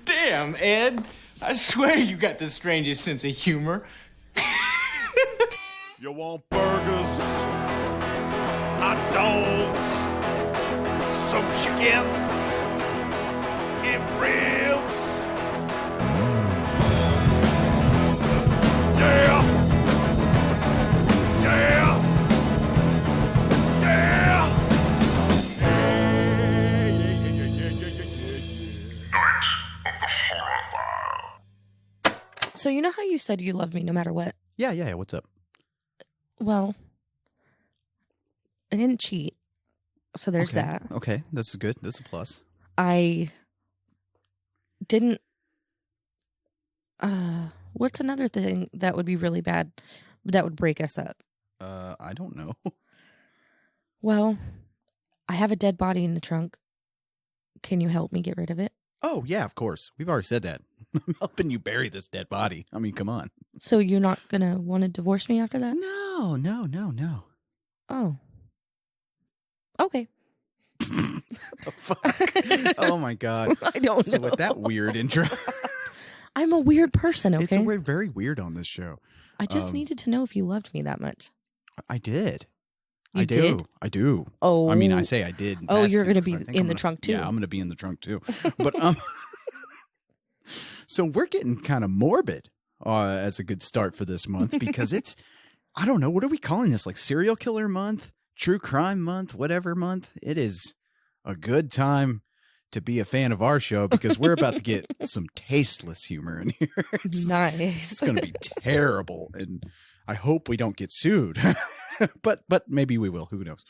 Damn, Ed. I swear you got the strangest sense of humor. You want burgers, hot dogs, some chicken, and ribs. Yeah! Yeah! Yeah! So you know how you said you loved me no matter what? Yeah. What's up? Well, I didn't cheat. So there's that. Okay, that's good. That's a plus. I didn't... what's another thing that would be really bad that would break us up? I don't know. Well, I have a dead body in the trunk. Can you help me get rid of it? Oh, yeah, of course. We've already said that. I'm helping you bury this dead body. I mean, come on. So you're not going to want to divorce me after that? No. Oh. Okay. The fuck? Oh, my God. I don't know. So with that weird intro. I'm a weird person, okay? It's very weird on this show. I just needed to know if you loved me that much. I did. I do. Oh. I mean, I say I did. Oh, you're going to be in the trunk too. Yeah, I'm going to be in the trunk too. But so we're getting kind of morbid as a good start for this month because it's, I don't know, what are we calling this? Like serial killer month, true crime month, whatever month. It is a good time to be a fan of our show because we're about to get some tasteless humor in here. Nice. It's going to be terrible, and I hope we don't get sued. but maybe we will. Who knows?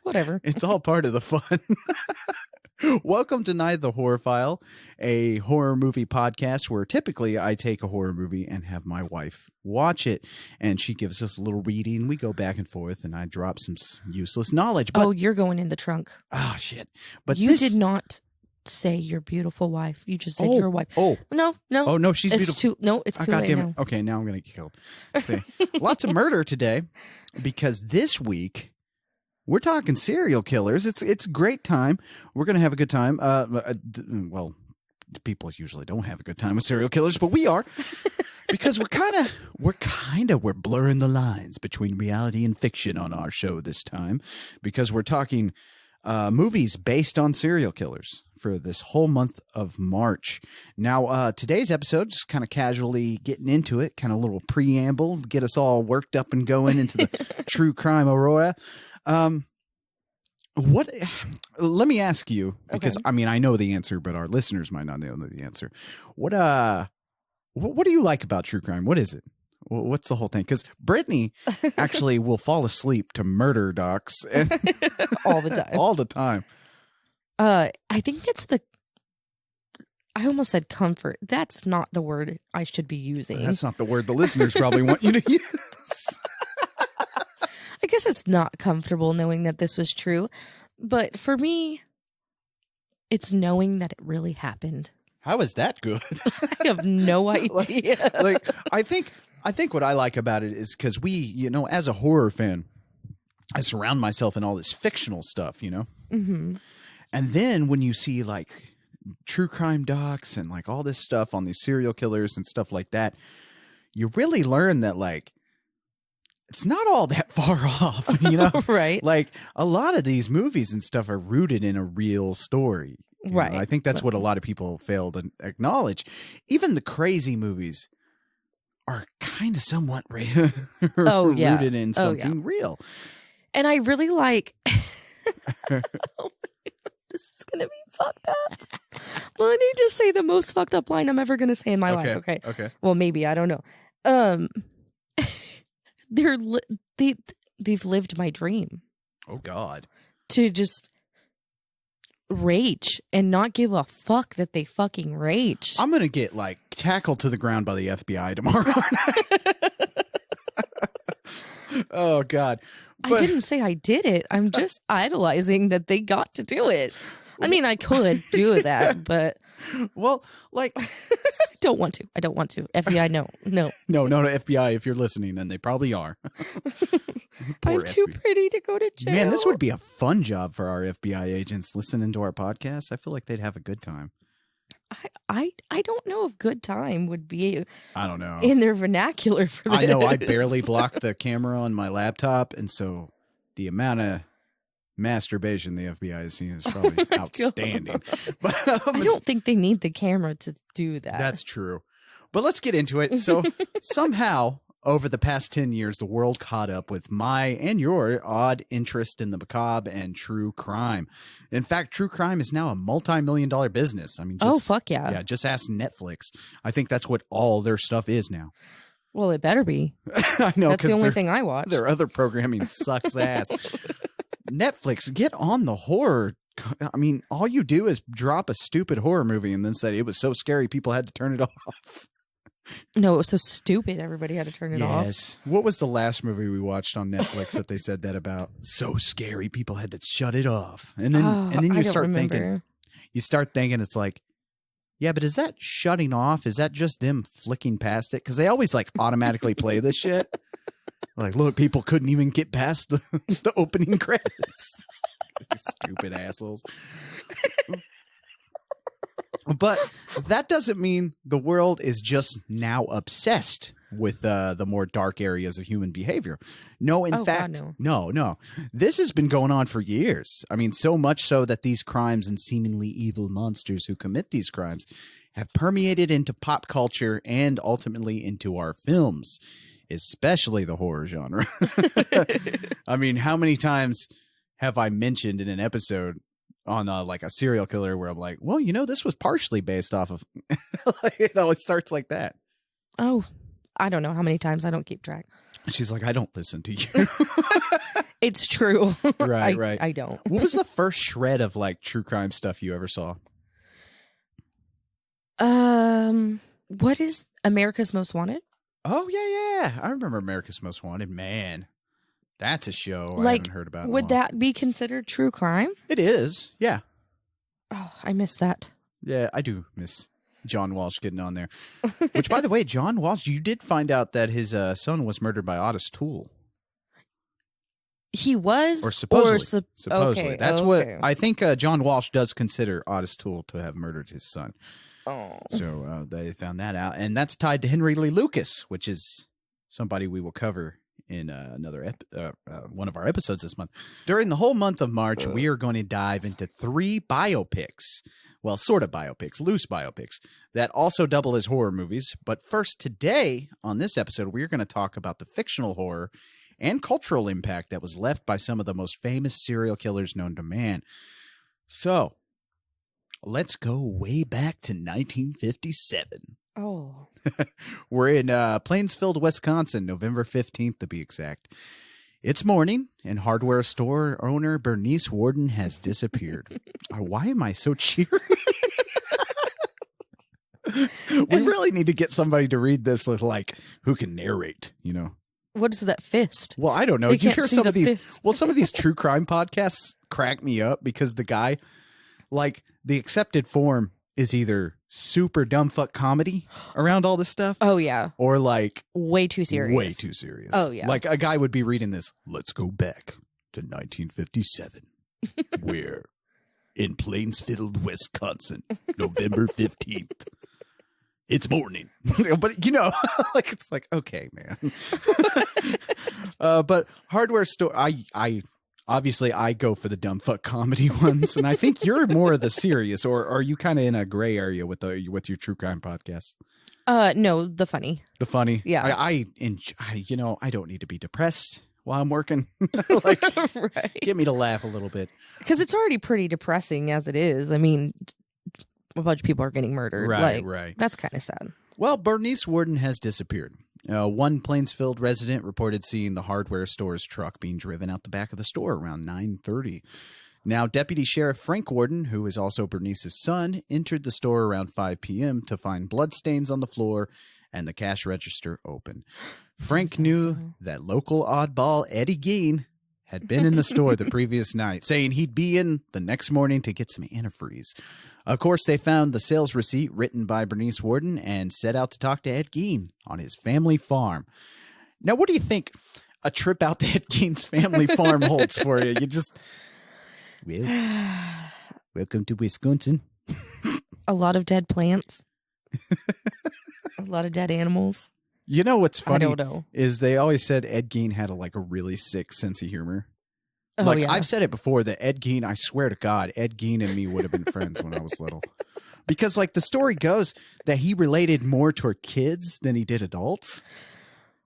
Whatever. It's all part of the fun. Welcome to Night of the Horror File, a horror movie podcast where typically I take a horror movie and have my wife watch it, and she gives us a little reading. We go back and forth, and I drop some useless knowledge. But, you're going in the trunk. Oh, shit. But you did not say your beautiful wife. You just said your wife. Oh. No. Oh, no, she's beautiful. It's too late now. Okay, now I'm going to get killed. See, lots of murder today because this week we're talking serial killers. It's a great time. We're going to have a good time. Well, people usually don't have a good time with serial killers, but we are because we're blurring the lines between reality and fiction on our show this time because we're talking movies based on serial killers for this whole month of March. Now, today's episode, just kind of casually getting into it, kind of a little preamble, get us all worked up and going into the true crime aurora. Let me ask you, because I mean, I know the answer, but our listeners might not know the answer. What do you like about true crime? What is it? What's the whole thing? Because Brittany actually will fall asleep to murder docs all the time. All the time. I think it's I almost said comfort. That's not the word I should be using. That's not the word the listeners probably want you to use. I guess it's not comfortable knowing that this was true. But for me, it's knowing that it really happened. How is that good? I have no idea. I think what I like about it is because we, as a horror fan, I surround myself in all this fictional stuff, Mm-hmm. And then when you see like true crime docs and like all this stuff on these serial killers and stuff like that, you really learn that like it's not all that far off, Right. Like a lot of these movies and stuff are rooted in a real story. Right. I think that's what a lot of people fail to acknowledge. Even the crazy movies are kind of somewhat rooted in something real. And I really like... This is going to be fucked up. Let me just say the most fucked up line I'm ever going to say in my life. Okay. Well, maybe. I don't know. They've lived my dream. Oh, God. To just rage and not give a fuck that they fucking raged. I'm going to get like tackled to the ground by the FBI tomorrow. Oh, God. I didn't say I did it. I'm just idolizing that they got to do it. I mean, I could do that, but well, like, I don't want to. FBI, no. No, FBI, if you're listening, and they probably are. I'm too pretty to go to jail. Man, this would be a fun job for our FBI agents listening to our podcast. I feel like they'd have a good time. I don't know if good time would be I don't know in their vernacular for this. I know I barely blocked the camera on my laptop, and so the amount of masturbation the FBI is seeing is probably outstanding. But I don't think they need the camera to do that. That's true. But let's get into it. So somehow over the past 10 years, the world caught up with my and your odd interest in the macabre and true crime. In fact, true crime is now a multi-million-dollar business. I mean, fuck yeah. Yeah, just ask Netflix. I think that's what all their stuff is now. Well, it better be. I know. That's the only thing I watch. Their other programming sucks ass. Netflix, get on the horror. I mean, all you do is drop a stupid horror movie and then say it was so scary people had to turn it off. No, it was so stupid everybody had to turn it off. Yes. What was the last movie we watched on Netflix that they said that about? So scary people had to shut it off. And then you start thinking it's like, yeah, but is that shutting off? Is that just them flicking past it? Because they always like automatically play this shit. Like, look, people couldn't even get past the opening credits. Stupid assholes. But that doesn't mean the world is just now obsessed with the more dark areas of human behavior. No, in fact, God, no. This has been going on for years. I mean, so much so that these crimes and seemingly evil monsters who commit these crimes have permeated into pop culture and ultimately into our films, especially the horror genre. I mean, how many times have I mentioned in an episode on like a serial killer where I'm like, well, you know, this was partially based off of, it always starts like that. Oh, I don't know how many times. I don't keep track. She's like, I don't listen to you. It's true. Right. I don't. What was the first shred of like true crime stuff you ever saw? What is America's Most Wanted? Oh, yeah. I remember America's Most Wanted. Man, that's a show I haven't heard about. Would that be considered true crime? It is. Yeah. Oh, I missed that. Yeah, I do miss John Walsh getting on there. Which, by the way, John Walsh, you did find out that his son was murdered by Otis Toole. He was? Or supposedly. Okay, That's what I think John Walsh does consider Otis Toole to have murdered his son. Oh. So they found that out. And that's tied to Henry Lee Lucas, which is somebody we will cover in another one of our episodes this month. During the whole month of March, we are going to dive into 3 biopics. Well, sort of biopics, loose biopics, that also double as horror movies. But first, today, on this episode, we're going to talk about the fictional horror and cultural impact that was left by some of the most famous serial killers known to man. So, let's go way back to 1957. Oh. We're in Plainsfield, Wisconsin, November 15th to be exact. It's morning, and hardware store owner Bernice Warden has disappeared. Why am I so cheery? We really need to get somebody to read this with, like, who can narrate, you know? What is that fist? Well, I don't know. They You can't hear see some of the these. fist. Well, some of these true crime podcasts crack me up because the guy, like, the accepted form is either super dumb fuck comedy around all this stuff. Oh, yeah. Or like way too serious. Way too serious. Oh, yeah. Like a guy would be reading this. Let's go back to 1957. We're in Plainsfield, Wisconsin, November 15th. It's morning. But, you know, like, it's like, okay, man. But hardware store, I obviously I go for the dumb fuck comedy ones, and I think you're more of the serious, or are you kind of in a gray area with your true crime podcast? No, the funny. The funny, yeah. I you know, I don't need to be depressed while I'm working. Like, right. Get me to laugh a little bit because it's already pretty depressing as it is. I mean, a bunch of people are getting murdered. Right. That's kind of sad. Well, Bernice Warden has disappeared. One Plainsfield resident reported seeing the hardware store's truck being driven out the back of the store around 9:30. Now, Deputy Sheriff Frank Warden, who is also Bernice's son, entered the store around 5 p.m. to find bloodstains on the floor and the cash register open. Frank knew that local oddball Eddie Gaine had been in the store the previous night, saying he'd be in the next morning to get some antifreeze. Of course, they found the sales receipt written by Bernice Warden and set out to talk to Ed Gein on his family farm. Now, what do you think a trip out to Ed Gein's family farm holds for you? You just, well, welcome to Wisconsin. A lot of dead plants. A lot of dead animals. You know what's funny? I don't know. Is they always said Ed Gein had a really sick sense of humor. Oh, yeah. I've said it before that Ed Gein, I swear to God, Ed Gein and me would have been friends when I was little. Because the story goes that he related more toward kids than he did adults.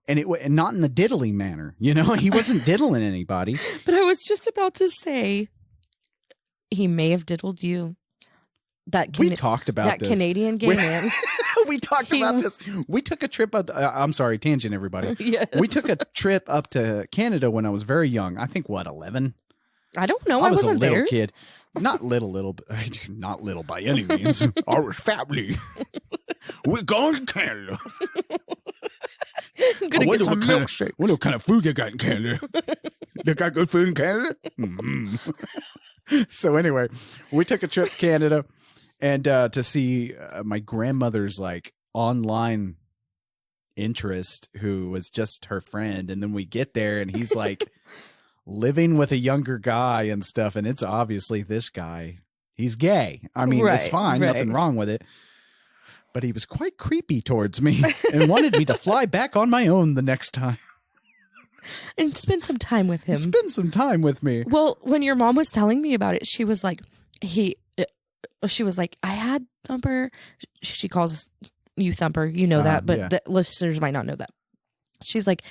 And not in the diddly manner, he wasn't diddling anybody. But I was just about to say, he may have diddled you. We talked about this. Canadian gay man. We talked about this. We took a trip up. I'm sorry, tangent, everybody. Yes. We took a trip up to Canada when I was very young. I think 11. I don't know. I was wasn't a little there. kid. Not little, but not little by any means. Our family. We're going to Canada. I'm gonna get some milkshake. Wonder what kind of food they got in Canada. They got good food in Canada? Mm-hmm. So anyway, we took a trip to Canada and to see my grandmother's online interest, who was just her friend. And then we get there and he's living with a younger guy and stuff. And it's obviously this guy. He's gay. I mean, it's fine. Right. Nothing wrong with it. But he was quite creepy towards me and wanted me to fly back on my own the next time. And spend some time with him. Spend some time with me. Well, when your mom was telling me about it, she was like, I had Thumper. She calls you Thumper. You know that, but the listeners might not know that. She's like,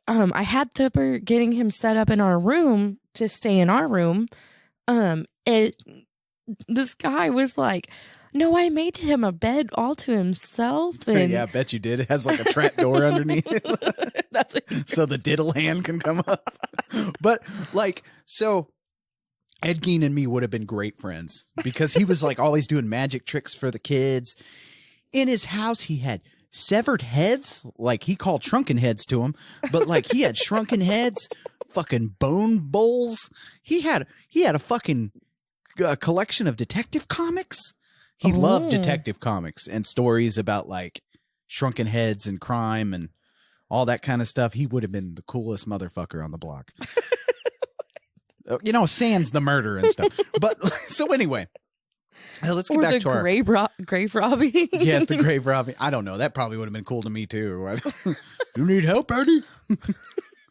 I had Thumper getting him set up in our room to stay in our room. And this guy was like, no, I made him a bed all to himself. And yeah, I bet you did. It has a trap door underneath it. That's what so the diddle hand can come up. But so Ed Gein and me would have been great friends because he was always doing magic tricks for the kids. In his house, he had severed heads. He called shrunken heads to him, but he had shrunken heads, fucking bone bowls. He had a fucking collection of detective comics. He loved detective comics and stories about shrunken heads and crime and all that kind of stuff. He would have been the coolest motherfucker on the block. Sans the murder and stuff. But so anyway, let's get back to our grave robbing. Yes, the grave robbing. I don't know. That probably would have been cool to me too. You need help, Eddie?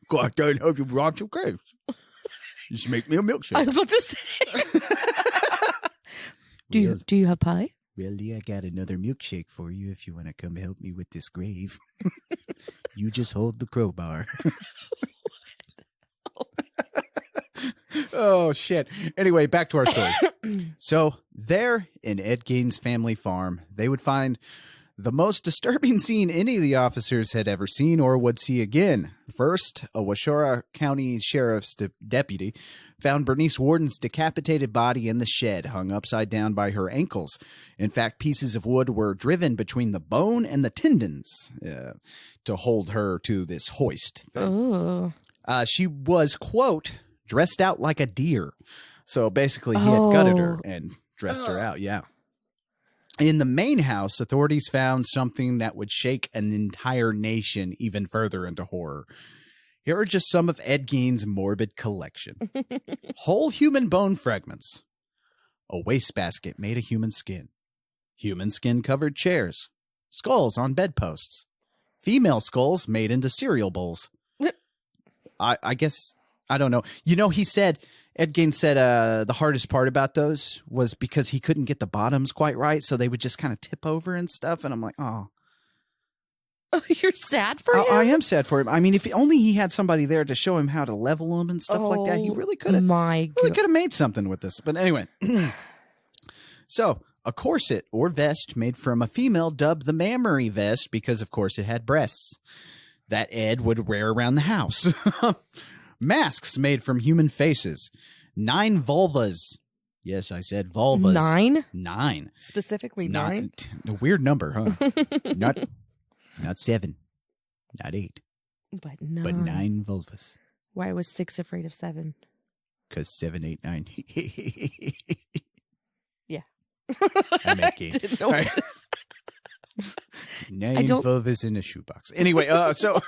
Go out there and help you rob some graves. Just make me a milkshake. I was about to say. Do you have pie? Well, I got another milkshake for you if you want to come help me with this grave. You just hold the crowbar. Oh, shit. Anyway, back to our story. So there in Ed Gein's family farm, they would find the most disturbing scene any of the officers had ever seen or would see again. First, a Washora County Sheriff's deputy found Bernice Warden's decapitated body in the shed, hung upside down by her ankles. In fact, pieces of wood were driven between the bone and the tendons to hold her to this hoist thing. She was, quote, dressed out like a deer. So basically, he had gutted her and dressed her out, yeah. In the main house, authorities found something that would shake an entire nation even further into horror. Here are just some of Ed Gein's morbid collection. Whole human bone fragments. A wastebasket made of human skin. Human skin-covered chairs. Skulls on bedposts. Female skulls made into cereal bowls. I guess, I don't know. He said... Ed Gein said the hardest part about those was because he couldn't get the bottoms quite right, so they would just kind of tip over and stuff. And I'm like, oh. You're sad for him? I am sad for him. I mean, if only he had somebody there to show him how to level them and stuff like that, he really could have made something with this. But anyway, so a corset or vest made from a female dubbed the mammary vest because, of course, it had breasts that Ed would wear around the house. Masks made from human faces. 9 vulvas. Yes, I said vulvas. 9? 9. Specifically 9? A weird number, huh? Not 7. Not 8. But 9. But 9 vulvas. Why was 6 afraid of 7? Because 7, 8, 9. Yeah. I'm making. Didn't know what to say. 9 vulvas in a shoebox. Anyway, so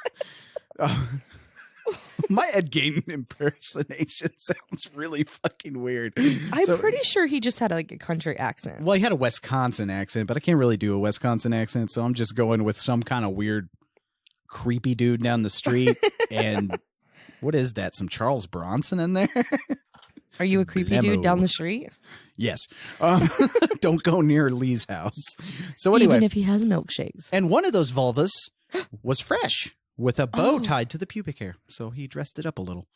my Ed Gaine impersonation sounds really fucking weird. I'm pretty sure he just had like a country accent. Well, he had a Wisconsin accent, but I can't really do a Wisconsin accent, so I'm just going with some kind of weird, creepy dude down the street. And what is that? Some Charles Bronson in there? Are you a creepy dude down the street? Yes. Don't go near Lee's house. So anyway, even if he has milkshakes. And one of those vulvas was fresh with a bow tied to the pubic hair. So he dressed it up a little.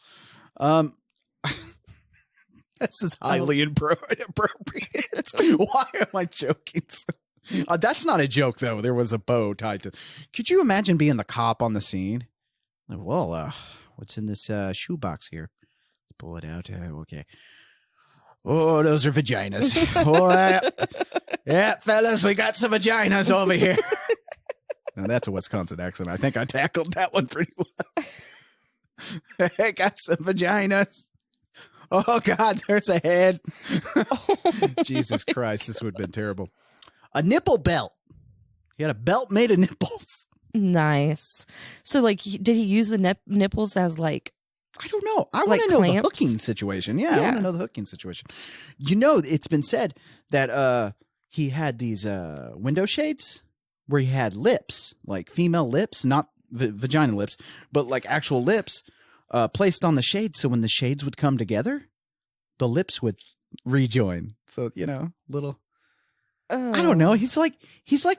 This is highly inappropriate. Why am I joking? That's not a joke, though. There was a bow tied to. Could you imagine being the cop on the scene? Like, well, what's in this shoebox here? Pull it out. Okay. Oh, those are vaginas. Yeah, fellas, we got some vaginas over here. Now, that's a Wisconsin accent. I think I tackled that one pretty well. I got some vaginas. Oh, God, there's a head. Jesus Christ, this would have been terrible. A nipple belt. He had a belt made of nipples. Nice. So, like, did he use the nipples as, like, I don't know. I want like to know clamps? the hooking situation. Yeah, I want to know the hooking situation. You know, it's been said that he had these window shades where he had lips, like female lips, not vagina lips, but like actual lips placed on the shades. So when the shades would come together, the lips would rejoin. So, you know, little... I don't know. He's like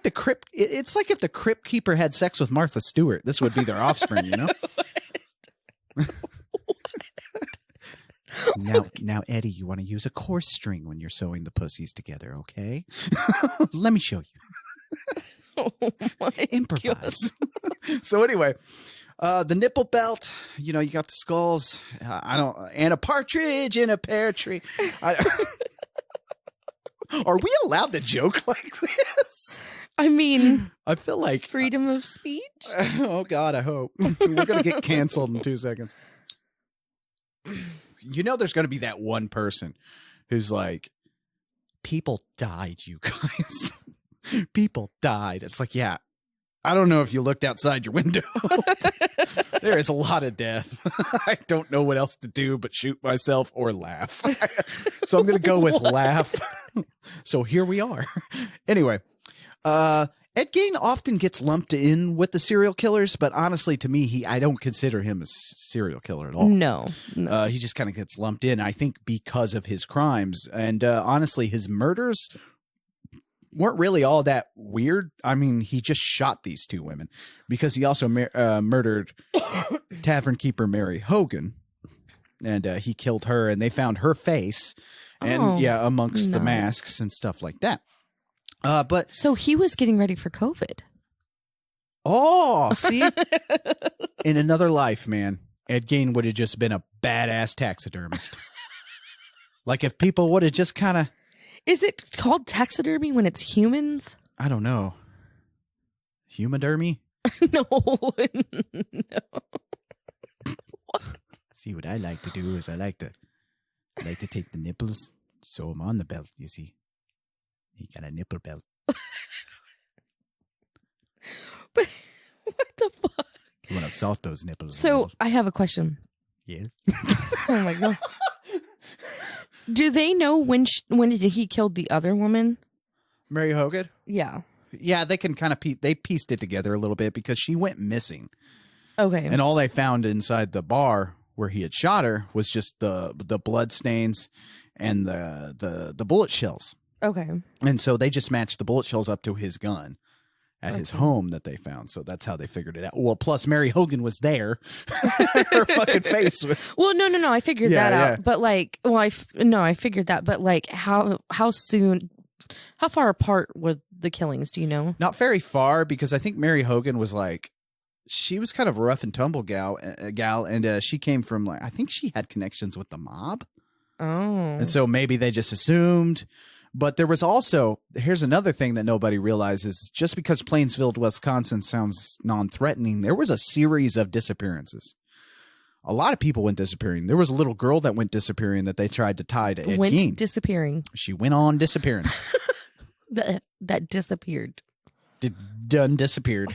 the crypt. It's like if the crypt keeper had sex with Martha Stewart. This would be their offspring, you know? Now, Eddie, you want to use a coarse string when you're sewing the pussies together, okay? Let me show you. Oh my Improvise. So anyway, the nipple belt. You know, you got the skulls. And a partridge in a pear tree. Are we allowed to joke like this? I mean, I feel like freedom of speech. Oh God, I hope we're gonna get canceled in 2 seconds. You know, there's gonna be that one person who's like, "People died, you guys. People died." It's like, yeah, I don't know if you looked outside your window. There is a lot of death. I don't know what else to do but shoot myself or laugh. So I'm gonna go with laugh. So here we are. Anyway, Ed Gaine often gets lumped in with the serial killers, but honestly, to me, I don't consider him a serial killer at all. No. He just kind of gets lumped in, I think, because of his crimes. And honestly, his murders weren't really all that weird. I mean, he just shot these 2 women because he also murdered tavern keeper Mary Hogan. And he killed her, and they found her face. And amongst the masks and stuff like that. But so he was getting ready for COVID. Oh, see, in another life, man, Ed Gaine would have just been a badass taxidermist. Like if people would have just kind of. Is it called taxidermy when it's humans? I don't know. Humadermy? No. See, what I like to do is I like to take the nipples, sew them on the belt, you see. You got a nipple belt. But what the fuck? You want to salt those nipples. So I have a question. Yeah. Oh my God. Do they know when did he killed the other woman? Mary Hogan? Yeah. Yeah, they can kind of they pieced it together a little bit because she went missing. Okay. And all they found inside the bar where he had shot her was just the blood stains and the bullet shells. Okay. And so they just matched the bullet shells up to his gun at his home that they found. So that's how they figured it out. Well, plus Mary Hogan was there. Her fucking face was. Well, no. I figured that out. But like, I figured that. But like, how far apart were the killings? Do you know? Not very far, because I think Mary Hogan was like, she was kind of a rough and tumble gal, and she came from like, I think she had connections with the mob. Oh. And so maybe they just assumed. But there was also, here's another thing that nobody realizes. Just because Plainsville, Wisconsin sounds non-threatening, there was a series of disappearances. a lot of people went disappearing. There was a little girl that went disappearing that they tried to tie to Ed Gein. Disappearing. She went on disappearing. that disappeared. Done disappeared.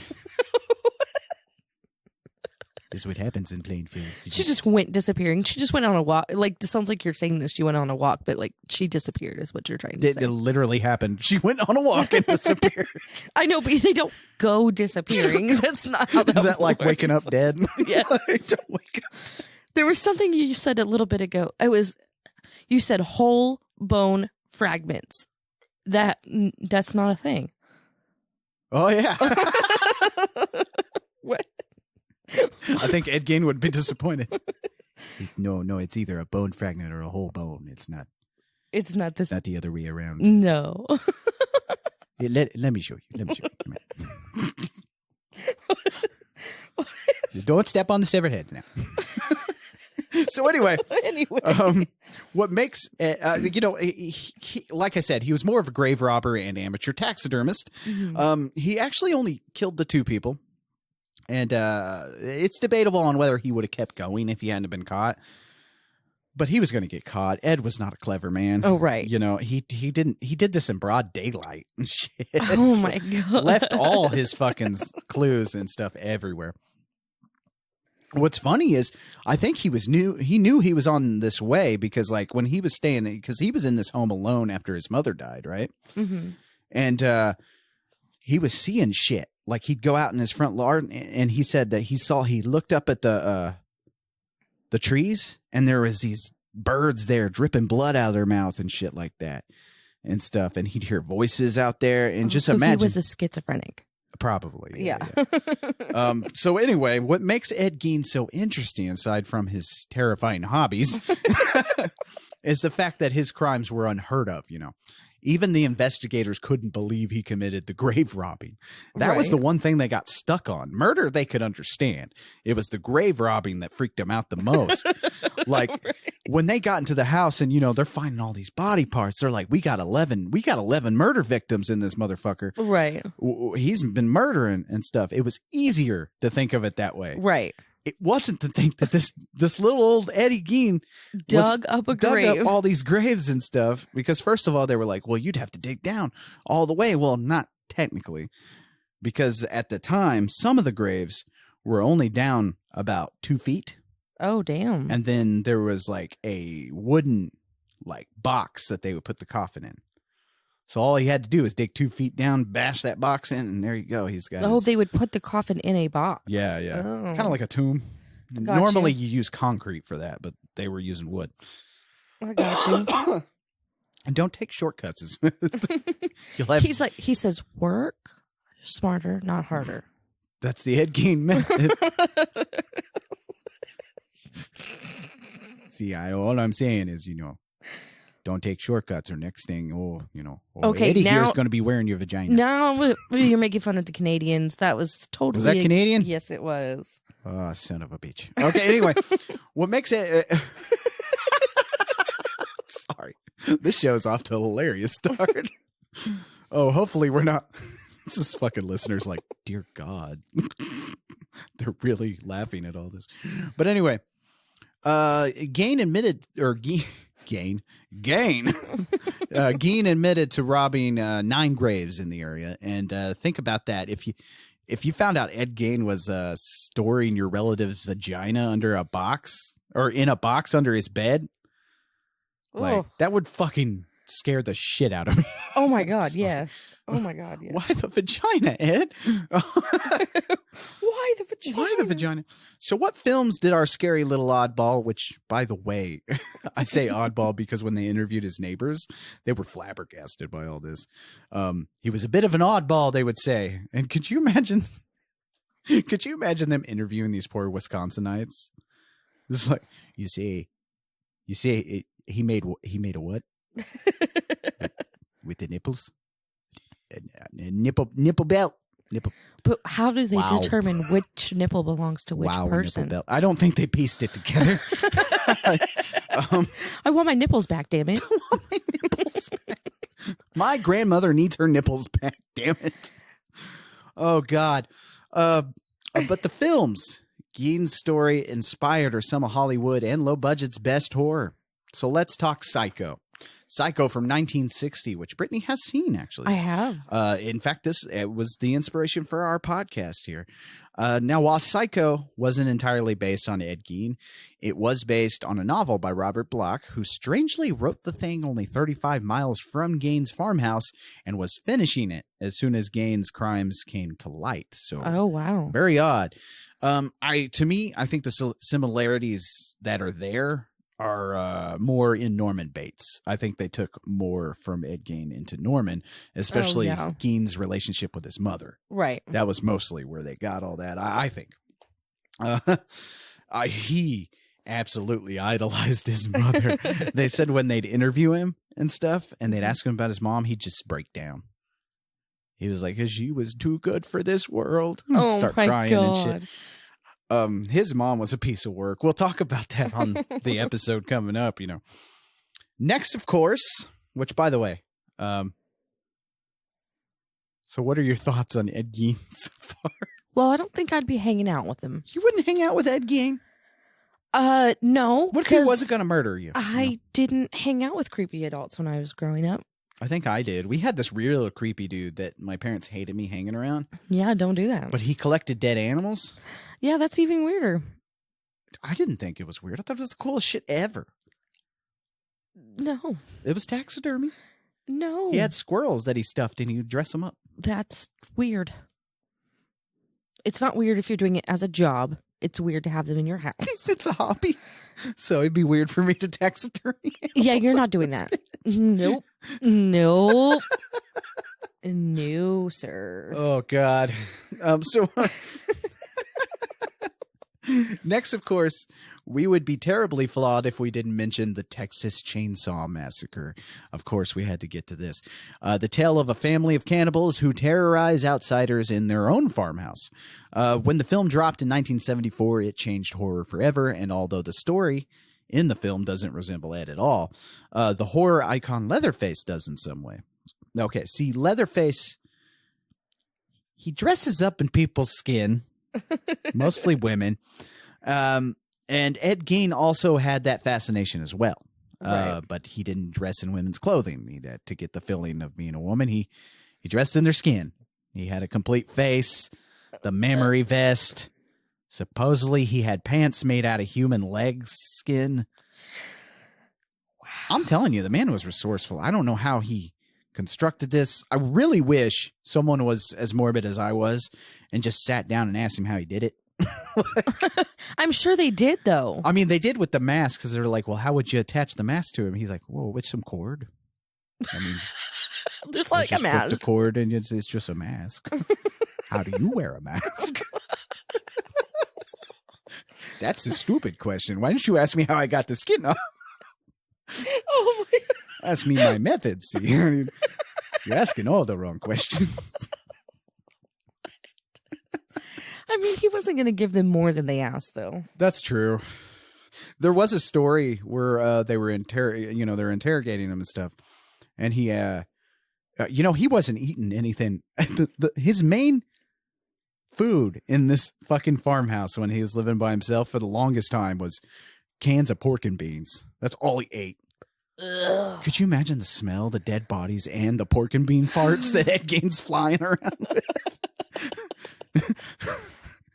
This is what happens in plain field. She just went disappearing. She just went on a walk. Like, it sounds like you're saying this. She went on a walk, but like she disappeared is what you're trying to say. It literally happened. She went on a walk and disappeared. I know, but they don't go disappearing. That's not how that Is that like works. waking up dead? Yes. Don't wake up. There was something you said a little bit ago. You said whole bone fragments. That's not a thing. Oh, yeah. What? I think Ed Gein would be disappointed. No, it's either a bone fragment or a whole bone. It's not. It's not this. Not the other way around. No. Let me show you. Don't step on the severed heads now. So anyway, what makes he, like I said, he was more of a grave robber and amateur taxidermist. Mm-hmm. He actually only killed the 2 people. And it's debatable on whether he would have kept going if he hadn't been caught. But he was going to get caught. Ed was not a clever man. Oh, right. You know, he did this in broad daylight and shit. Oh, my God. Left all his fucking clues and stuff everywhere. What's funny is I think he knew he was on this way because like when he was because he was in this home alone after his mother died, right? Mm-hmm. And he was seeing shit. Like he'd go out in his front lawn and he said that he looked up at the trees and there was these birds there dripping blood out of their mouth and shit like that and stuff. And he'd hear voices out there and just imagine. He was a schizophrenic. Probably. Yeah. So anyway, what makes Ed Gein so interesting aside from his terrifying hobbies is the fact that his crimes were unheard of, you know. Even the investigators couldn't believe he committed the grave robbing. That was the one thing they got stuck on. Murder, they could understand. It was the grave robbing that freaked them out the most. Like when they got into the house and, you know, they're finding all these body parts. They're like, we got 11 murder victims in this motherfucker. Right. He's been murdering and stuff. It was easier to think of it that way. Right. It wasn't to think that this little old Eddie Gein dug up all these graves and stuff. Because first of all, they were like, well, you'd have to dig down all the way. Well, not technically. Because at the time, some of the graves were only down about 2 feet. Oh, damn. And then there was like a wooden like box that they would put the coffin in. So all he had to do is dig 2 feet down, bash that box in, and there you go. He's got they would put the coffin in a box. Yeah. Oh. Kind of like a tomb. Gotcha. Normally you use concrete for that, but they were using wood. I got you. And don't take shortcuts. You'll have... He says, work smarter, not harder. That's the Ed Gein method. See, all I'm saying is, you know, don't take shortcuts or next thing, okay, Eddie now, here is going to be wearing your vagina. Now you're making fun of the Canadians. That was totally... Was that Canadian? Yes, it was. Oh, son of a bitch. Okay, anyway, what makes it... Sorry. This show's off to a hilarious start. Oh, hopefully we're not... This is fucking listeners like, dear God. They're really laughing at all this. But anyway, Gaine admitted... Gaine admitted to robbing 9 graves in the area. And think about that. If you found out Ed Gein was storing your relative's vagina under a box or in a box under his bed, like that would fucking scare the shit out of me. Oh my God, yes. Oh my God, yes. Why the vagina, Ed? Why the vagina? Why the vagina? So what films did our scary little oddball, which, by the way, I say oddball because when they interviewed his neighbors, they were flabbergasted by all this. He was a bit of an oddball, they would say. And could you imagine them interviewing these poor Wisconsinites? This is like, you say he made a what? With the nipples? A nipple belt. Nipple. But how do they determine which nipple belongs to which person? Nipple belt. I don't think they pieced it together. I want my nipples back, damn it. I want my nipples back. My grandmother needs her nipples back, damn it. Oh, God. But the films, Gein's story inspired some of Hollywood and low budget's best horror. So let's talk Psycho. Psycho from 1960, which Brittany has seen, actually. I have. In fact, this was the inspiration for our podcast here. Now, while Psycho wasn't entirely based on Ed Gein, it was based on a novel by Robert Bloch, who strangely wrote the thing only 35 miles from Gein's farmhouse and was finishing it as soon as Gein's crimes came to light. So, oh, wow. Very odd. I think the similarities that are there are more in Norman Bates. I think they took more from Ed Gein into Norman, especially Gein's relationship with his mother. Right. That was mostly where they got all that, I think. He absolutely idolized his mother. They said when they'd interview him and stuff, and they'd ask him about his mom, he'd just break down. He was like, she was too good for this world. Oh, start my crying God. and shit. His mom was a piece of work. We'll talk about that on the episode coming up, you know. Next, of course, which, by the way, so what are your thoughts on Ed Gein so far? Well, I don't think I'd be hanging out with him. You wouldn't hang out with Ed Gein? No. What if he wasn't going to murder you? I didn't hang out with creepy adults when I was growing up. I think I did. We had this real creepy dude that my parents hated me hanging around. Yeah, don't do that. But he collected dead animals. Yeah, that's even weirder. I didn't think it was weird. I thought it was the coolest shit ever. No. It was taxidermy. No. He had squirrels that he stuffed and he would dress them up. That's weird. It's not weird if you're doing it as a job. It's weird to have them in your house. It's a hobby. So it'd be weird for me to taxidermy animals. Yeah, you're not doing that. Nope. Nope. No, sir. Oh, God. Next, of course, we would be terribly flawed if we didn't mention the Texas Chainsaw Massacre. Of course, we had to get to this. The tale of a family of cannibals who terrorize outsiders in their own farmhouse. When the film dropped in 1974, it changed horror forever, and although the story in the film doesn't resemble Ed at all, the horror icon Leatherface does in some way. Okay, see, Leatherface, he dresses up in people's skin, mostly women. And Ed Gein also had that fascination as well. Right. But he didn't dress in women's clothing. He had to get the feeling of being a woman. He dressed in their skin. He had a complete face, the memory vest. Supposedly he had pants made out of human leg skin. Wow. I'm telling you, the man was resourceful. I don't know how he constructed this. I really wish someone was as morbid as I was and just sat down and asked him how he did it. I'm sure they did, though. I mean, they did with the mask because they're like, well, how would you attach the mask to him? He's like, well, with some cord. I mean, just like a mask. Put the cord and it's just a mask. How do you wear a mask? That's a stupid question. Why didn't you ask me how I got the skin off? Oh my God. Ask me my methods. See, you're asking all the wrong questions. I mean, he wasn't going to give them more than they asked, though. That's true. There was a story where they were they're interrogating him and stuff, and he, he wasn't eating anything. His main food in this fucking farmhouse when he was living by himself for the longest time was cans of pork and beans. That's all he ate. Ugh. Could you imagine the smell, the dead bodies, and the pork and bean farts that Ed Gein's flying around with?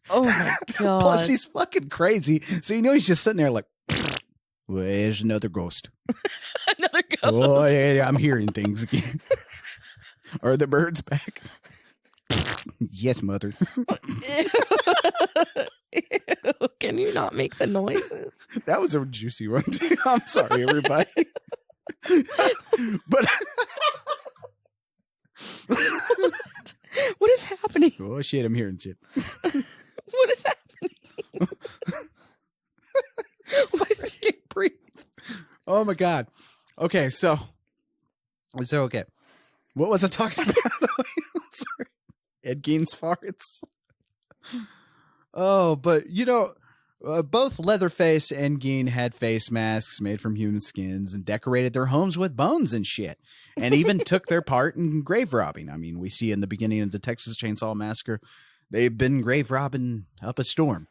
Oh my God. Plus, he's fucking crazy. So he's just sitting there like, well, there's another ghost. Another ghost. Oh, yeah, I'm hearing things again. Are the birds back? Yes, mother. Ew, can you not make the noises? That was a juicy one, too. I'm sorry, everybody. But what is happening? Oh, shit, I'm hearing shit. What is happening? Sorry, I can't breathe. Oh, my God. Okay, so okay. What was I talking about? Sorry. Ed Gein's farts. Oh, but both Leatherface and Gein had face masks made from human skins and decorated their homes with bones and shit, and even took their part in grave robbing. I mean, we see in the beginning of the Texas Chainsaw Massacre, they've been grave robbing up a storm.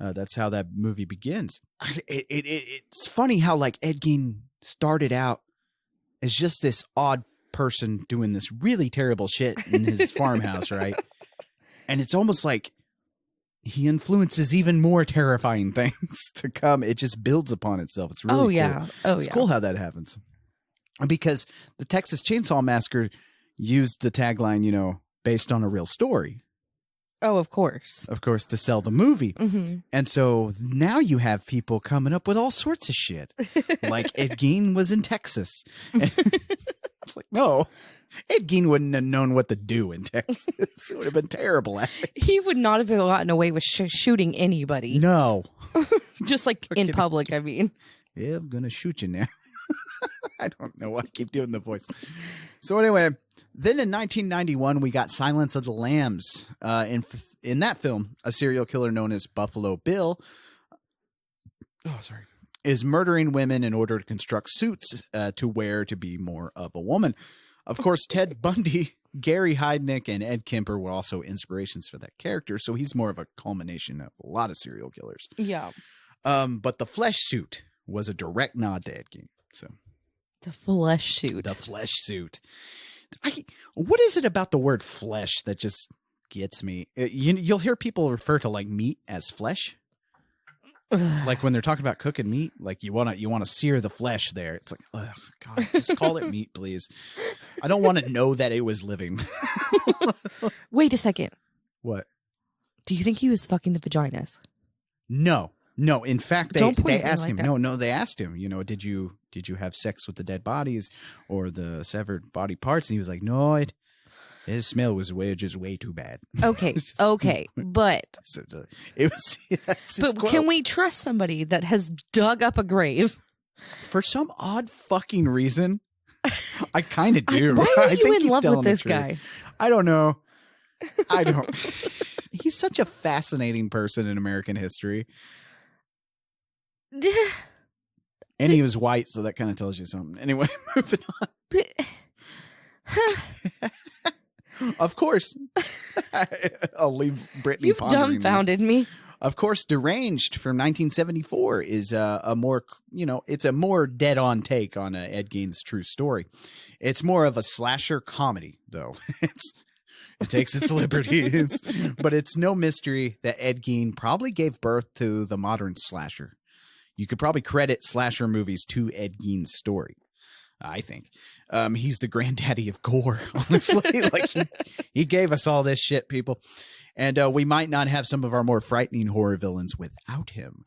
That's how that movie begins. It's funny how like Ed Gein started out as just this odd person doing this really terrible shit in his farmhouse, right? And it's almost like he influences even more terrifying things to come. It just builds upon itself. It's really cool. It's cool how that happens. Because the Texas Chainsaw Massacre used the tagline, you know, based on a real story. Oh, of course. Of course, to sell the movie. Mm-hmm. And so now you have people coming up with all sorts of shit. Like Ed Gein was in Texas. It's like, no, Ed Gein wouldn't have known what to do in Texas. It would have been terrible at it. He would not have gotten away with shooting anybody. No. Just like in public, I mean. Yeah, I'm going to shoot you now. I don't know why I keep doing the voice. So anyway, then in 1991, we got Silence of the Lambs. In that film, a serial killer known as Buffalo Bill is murdering women in order to construct suits to wear to be more of a woman. Of course, Ted Bundy, Gary Heidnik, and Ed Kemper were also inspirations for that character. So he's more of a culmination of a lot of serial killers. Yeah. But the flesh suit was a direct nod to Ed Gein. So the flesh suit. The flesh suit. What is it about the word flesh that just gets me? You'll hear people refer to like meat as flesh. Like when they're talking about cooking meat, like you want to sear the flesh there. It's like, oh God, just call it meat, please. I don't want to know that it was living. Wait a second. What? Do you think he was fucking the vaginas? No. In fact, they asked him. That. No, they asked him. You know, did you have sex with the dead bodies or the severed body parts? And he was like, no, his smell was just way too bad. Okay, but it was. That's his but quote. Can we trust somebody that has dug up a grave for some odd fucking reason? I kind of do. Why are you in love with this truth. guy? I don't know. I don't. He's such a fascinating person in American history. And he was white, so that kind of tells you something. Anyway, moving on. Of course. I'll leave Brittany You've pondering dumbfounded me. Of course, Deranged from 1974 is a more, it's a more dead-on take on Ed Gein's true story. It's more of a slasher comedy, though. It takes its liberties, but it's no mystery that Ed Gein probably gave birth to the modern slasher. You could probably credit slasher movies to Ed Gein's story, I think. He's the granddaddy of gore, honestly. Like he gave us all this shit, people. And we might not have some of our more frightening horror villains without him.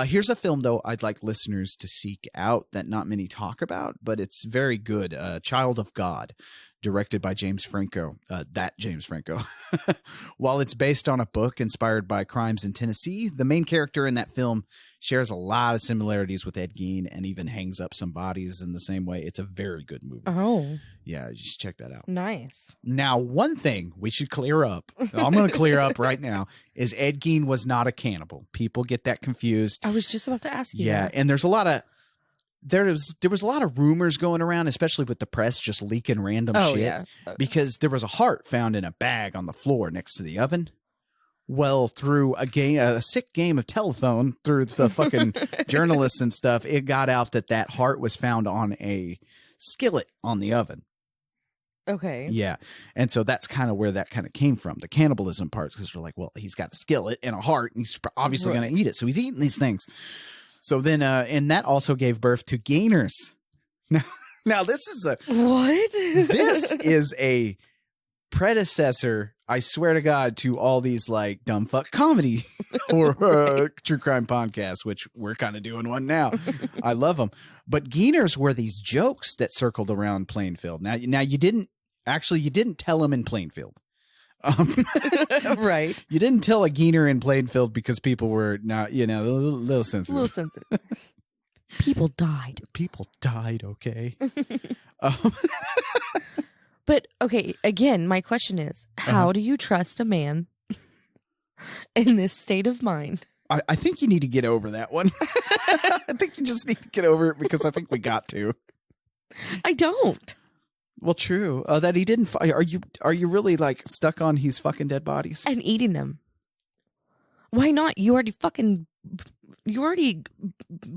Here's a film, though, I'd like listeners to seek out that not many talk about, but it's very good. Child of God, directed by James Franco. James Franco. While it's based on a book inspired by crimes in Tennessee, the main character in that film shares a lot of similarities with Ed Gein and even hangs up some bodies in the same way. It's a very good movie. Oh. Yeah, you should check that out. Nice. Now, one thing we should clear up, I'm going to clear up right now, is Ed Gein was not a cannibal. People get that confused. I was just about to ask you. Yeah, that. and there was a lot of rumors going around, especially with the press just leaking random shit. Yeah. Because there was a heart found in a bag on the floor next to the oven. Well, through a sick game of telephone, through the fucking journalists and stuff, it got out that heart was found on a skillet on the oven. Okay. Yeah. And so that's kind of where that kind of came from, the cannibalism parts, because they're like, well, he's got a skillet and a heart, and he's obviously going to eat it. So he's eating these things. So then, and that also gave birth to gainers. Now this is what? This is a predecessor, I swear to God, to all these like dumb fuck comedy or true crime podcasts, which we're kind of doing one now. I love them. But gainers were these jokes that circled around Plainfield. Now you didn't tell them in Plainfield. Right. You didn't tell a Gainer in Plainfield because people were not, a little sensitive. A little sensitive. People died. People died, okay. But, okay, again, my question is, how do you trust a man in this state of mind? I think you need to get over that one. I think you just need to get over it because I think we got to. I don't. Well, true. That he didn't. Are you really like stuck on he's fucking dead bodies and eating them? Why not? You already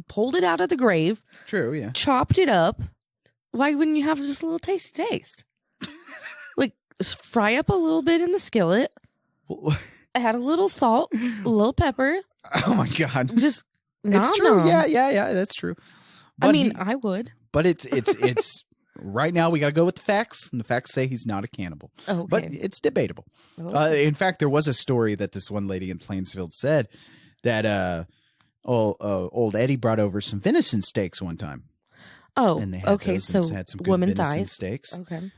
pulled it out of the grave, True, yeah. chopped it up. Why wouldn't you have just a little tasty taste? Like, fry up a little bit in the skillet, add a little salt, a little pepper. Oh my God. Just It's true. Yeah, that's true. But I would. But it's right now we got to go with the facts, and the facts say he's not a cannibal. Okay. But it's debatable. Okay. In fact, there was a story that this one lady in Plainsfield said that old Eddie brought over some venison steaks one time. Oh, And they had okay. those So and had some good woman venison thighs. steaks. Okay.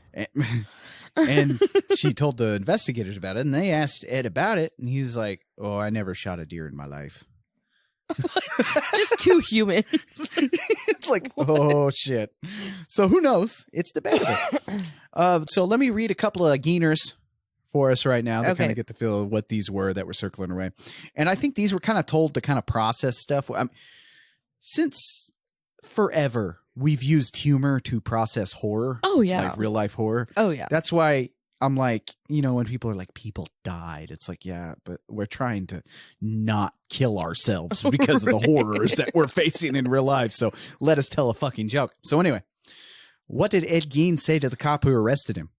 And she told the investigators about it, and they asked Ed about it, and he was like, "Oh, I never shot a deer in my life." Just two humans. It's like, oh shit. So who knows? It's debatable. So let me read a couple of Gainers for us right now to kind of get the feel of what these were that were circling around. And I think these were kind of told to kind of process stuff. Since forever, we've used humor to process horror. Oh, yeah. Like real life horror. Oh, yeah. That's why I'm like, when people are like, people died, it's like, yeah, but we're trying to not kill ourselves because of the horrors that we're facing in real life. So let us tell a fucking joke. So anyway, what did Ed Gein say to the cop who arrested him?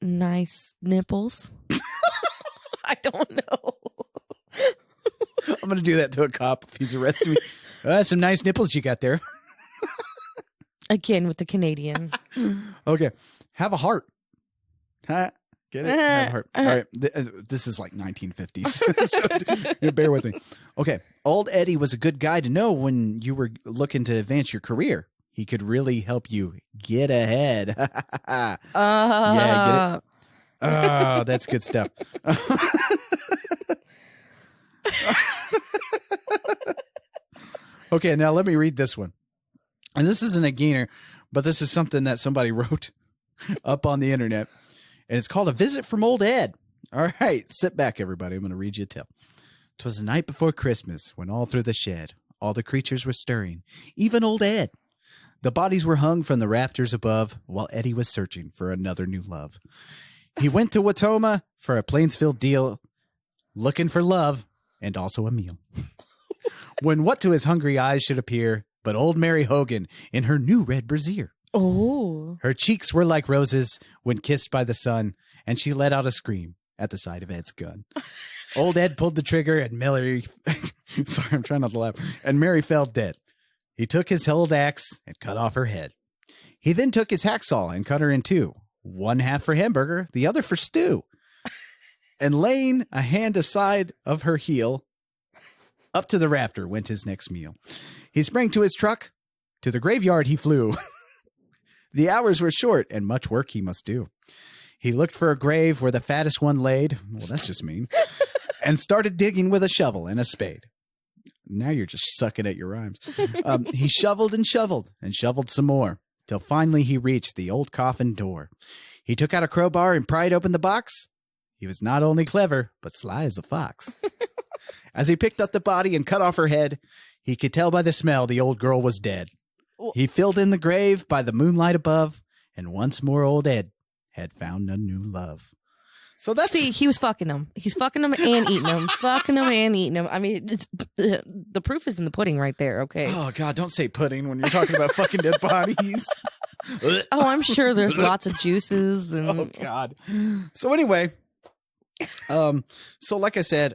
Nice nipples. I don't know. I'm going to do that to a cop if he's arresting me. Some nice nipples you got there. Again with the Canadian. Okay. Have a heart. Huh? Get it? Have a heart. All right. This is like 1950s. So bear with me. Okay. Old Eddie was a good guy to know when you were looking to advance your career. He could really help you get ahead. Yeah, get it? Oh, that's good stuff. Okay, now let me read this one. And this isn't a Gainer, but this is something that somebody wrote up on the internet. And it's called A Visit from Old Ed. All right, sit back, everybody. I'm going to read you a tale. 'Twas the night before Christmas, when all through the shed, all the creatures were stirring, even old Ed. The bodies were hung from the rafters above, while Eddie was searching for another new love. He went to Watoma for a Plainsfield deal, looking for love and also a meal. When what to his hungry eyes should appear but old Mary Hogan in her new red brassiere. Oh. Her cheeks were like roses when kissed by the sun, and she let out a scream at the sight of Ed's gun. Old Ed pulled the trigger, and Mary... Sorry, I'm trying not to laugh. And Mary fell dead. He took his old axe and cut off her head. He then took his hacksaw and cut her in two. One half for hamburger, the other for stew. And laying a hand aside of her heel, up to the rafter went his next meal. He sprang to his truck. To the graveyard he flew. The hours were short, and much work he must do. He looked for a grave where the fattest one laid. Well, that's just mean. And started digging with a shovel and a spade. Now you're just sucking at your rhymes. He shoveled and shoveled some more, till finally he reached the old coffin door. He took out a crowbar and pried open the box. He was not only clever, but sly as a fox. As he picked up the body and cut off her head, he could tell by the smell the old girl was dead. He filled in the grave by the moonlight above, and once more old Ed had found a new love. So that's... See, he was fucking them. He's fucking them and eating them. Fucking them and eating them. I mean, it's, the proof is in the pudding right there, okay? Oh, God, don't say pudding when you're talking about fucking dead bodies. Oh, I'm sure there's lots of juices. And... Oh, God. So anyway, so like I said,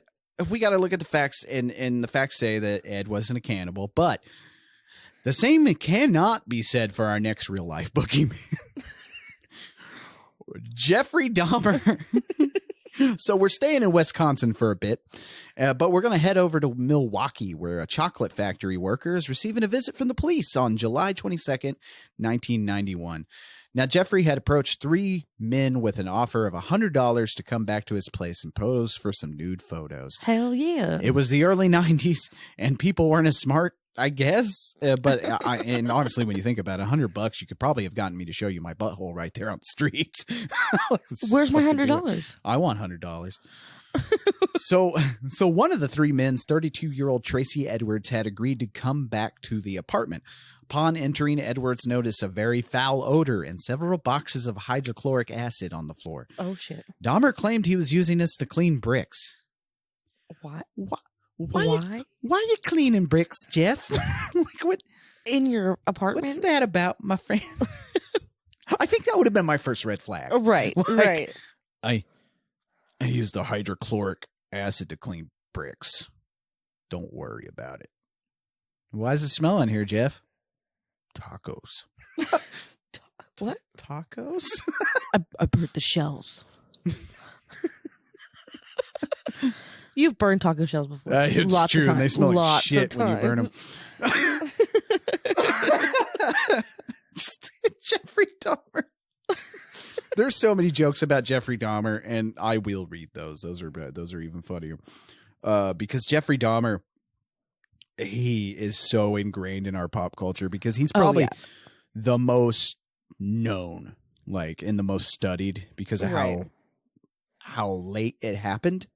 we got to look at the facts, and the facts say that Ed wasn't a cannibal, but the same cannot be said for our next real-life boogeyman. Jeffrey Dahmer. So we're staying in Wisconsin for a bit, but we're going to head over to Milwaukee, where a chocolate factory worker is receiving a visit from the police on July 22nd, 1991. Now, Jeffrey had approached three men with an offer of $100 to come back to his place and pose for some nude photos. Hell yeah. It was the early 90s, and people weren't as smart, I guess. And honestly, when you think about it, $100, you could probably have gotten me to show you my butthole right there on the street. Where's my $100? I want $100. So one of the three men's 32-year-old Tracy Edwards had agreed to come back to the apartment. Upon entering, Edwards noticed a very foul odor and several boxes of hydrochloric acid on the floor. Oh, shit. Dahmer claimed he was using this to clean bricks. Why? Why are you cleaning bricks, Jeff? Like what? In your apartment? What's that about, my friend? I think that would have been my first red flag. Right, Like, I used the hydrochloric acid to clean bricks. Don't worry about it. Why is it smelling here, Jeff? Tacos. What? Tacos? I burnt the shells. You've burned taco shells before. It's Lots true, of time. and they smell like Lots shit of when you burn them. Jeffrey Dahmer. There's so many jokes about Jeffrey Dahmer, and I will read those. Those are even funnier. Because Jeffrey Dahmer, he is so ingrained in our pop culture because he's probably the most known, like, and the most studied because of how late it happened.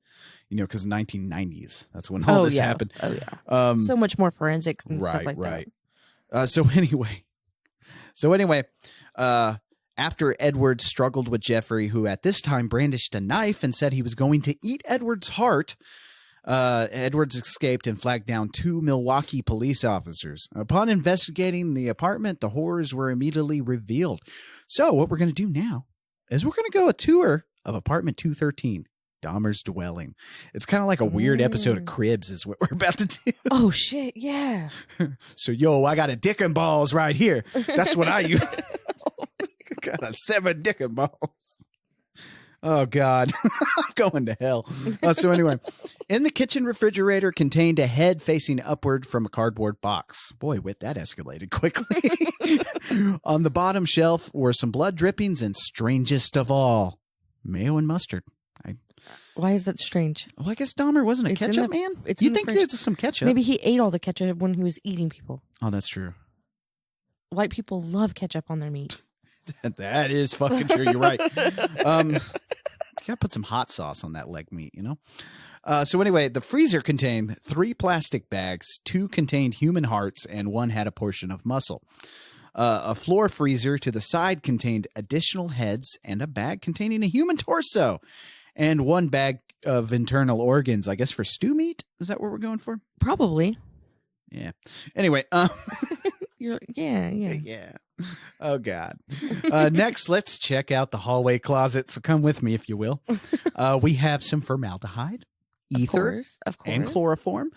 You know, because 1990s, that's when all this happened. Oh yeah. So much more forensics and stuff like that. So anyway, after Edward struggled with Jeffrey, who at this time brandished a knife and said he was going to eat Edward's heart, Edwards escaped and flagged down 2 Milwaukee police officers. Upon investigating the apartment, the horrors were immediately revealed. So what we're going to do now is we're going to go a tour of apartment 213. Dahmer's dwelling. It's kind of like a weird episode of Cribs is what we're about to do. Oh, shit. Yeah. So, I got a dick and balls right here. That's what I use. I got a 7 dick and balls. Oh, God. I'm going to hell. So anyway, in the kitchen refrigerator contained a head facing upward from a cardboard box. Boy, that escalated quickly. On the bottom shelf were some blood drippings and, strangest of all, mayo and mustard. Why is that strange? Well, I guess Dahmer wasn't a ketchup man. You think there's some ketchup? Maybe he ate all the ketchup when he was eating people. Oh, that's true. White people love ketchup on their meat. That is fucking true. You're right. You gotta put some hot sauce on that leg meat, you know? So anyway, the freezer contained 3 plastic bags, 2 contained human hearts, and 1 had a portion of muscle. A floor freezer to the side contained additional heads and a bag containing a human torso. And 1 bag of internal organs, I guess for stew meat. Is that what we're going for? Probably. Yeah. Anyway. Yeah. Oh, God. Next, let's check out the hallway closet. So come with me, if you will. We have some formaldehyde, ether, of course. and chloroform.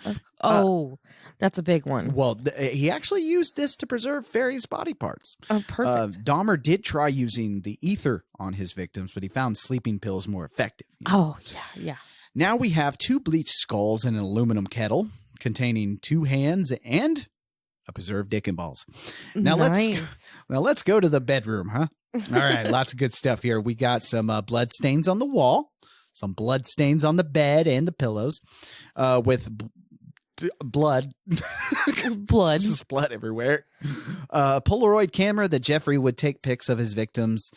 That's a big one. Well, he actually used this to preserve various body parts. Oh, perfect. Dahmer did try using the ether on his victims, but he found sleeping pills more effective. You know? Oh, yeah. Now we have 2 bleached skulls in an aluminum kettle containing 2 hands and a preserved dick and balls. Now let's go to the bedroom, huh? All right, lots of good stuff here. We got some blood stains on the wall, some blood stains on the bed and the pillows, with blood. Just blood everywhere. Polaroid camera that Jeffrey would take pics of his victims,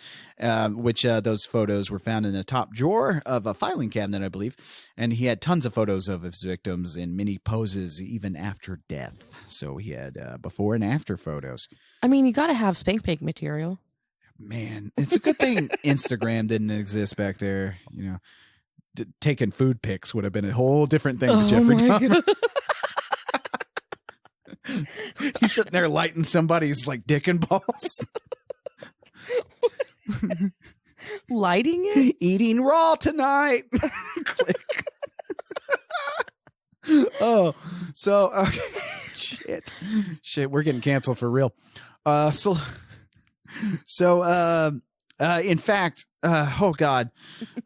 which those photos were found in the top drawer of a filing cabinet, I believe. And he had tons of photos of his victims in many poses, even after death. So he had before and after photos. I mean, you got to have spank bank material. Man, it's a good thing Instagram didn't exist back there. You know, taking food pics would have been a whole different thing to Jeffrey Dahmer. He's sitting there lighting somebody's like dick and balls. Lighting it? Eating raw tonight. Click. Oh, so shit, we're getting canceled for real. In fact, oh God,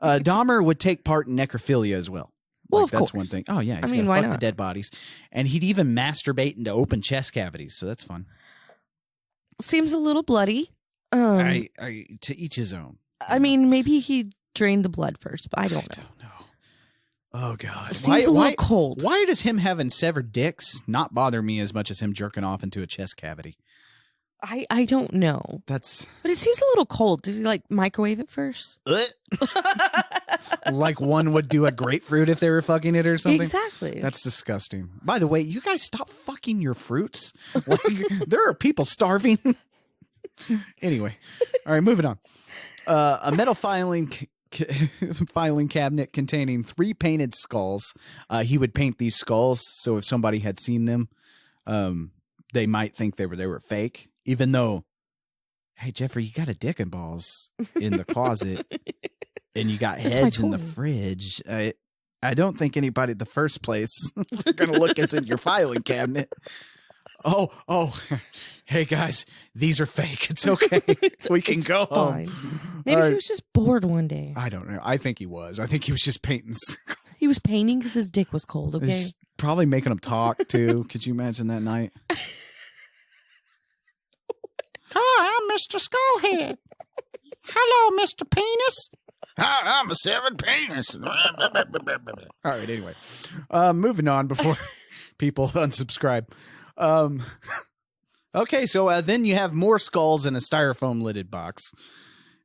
Dahmer would take part in necrophilia as well. Well, like, of that's course. one thing. Oh yeah, he's why gonna fuck not? the dead bodies, and he'd even masturbate into open chest cavities. So that's fun. Seems a little bloody. To each his own. I mean, maybe he drained the blood first, but I don't know. Oh God, Seems a little cold. Why does him having severed dicks not bother me as much as him jerking off into a chest cavity? I don't know. But it seems a little cold. Did he like microwave it first? Like one would do a grapefruit if they were fucking it or something. Exactly. That's disgusting. By the way, you guys stop fucking your fruits. Like, there are people starving. Anyway, all right, moving on. A metal filing filing cabinet containing 3 painted skulls. He would paint these skulls so if somebody had seen them, they might think they were fake, even though, hey, Jeffrey, you got a dick and balls in the closet and you got heads in the fridge. I don't think anybody at the first place they're going to look as in your filing cabinet. Oh, hey guys, these are fake. It's okay. We can go home. Maybe he was just bored one day. I don't know. I think he was. I think he was just painting. He was painting because his dick was cold, okay? Probably making him talk, too. Could you imagine that night? Hi, I'm Mr. Skullhead. Hello, Mr. Penis. Hi, I'm a severed penis. All right, anyway. Moving on before people unsubscribe. Okay, so then you have more skulls in a styrofoam lidded box.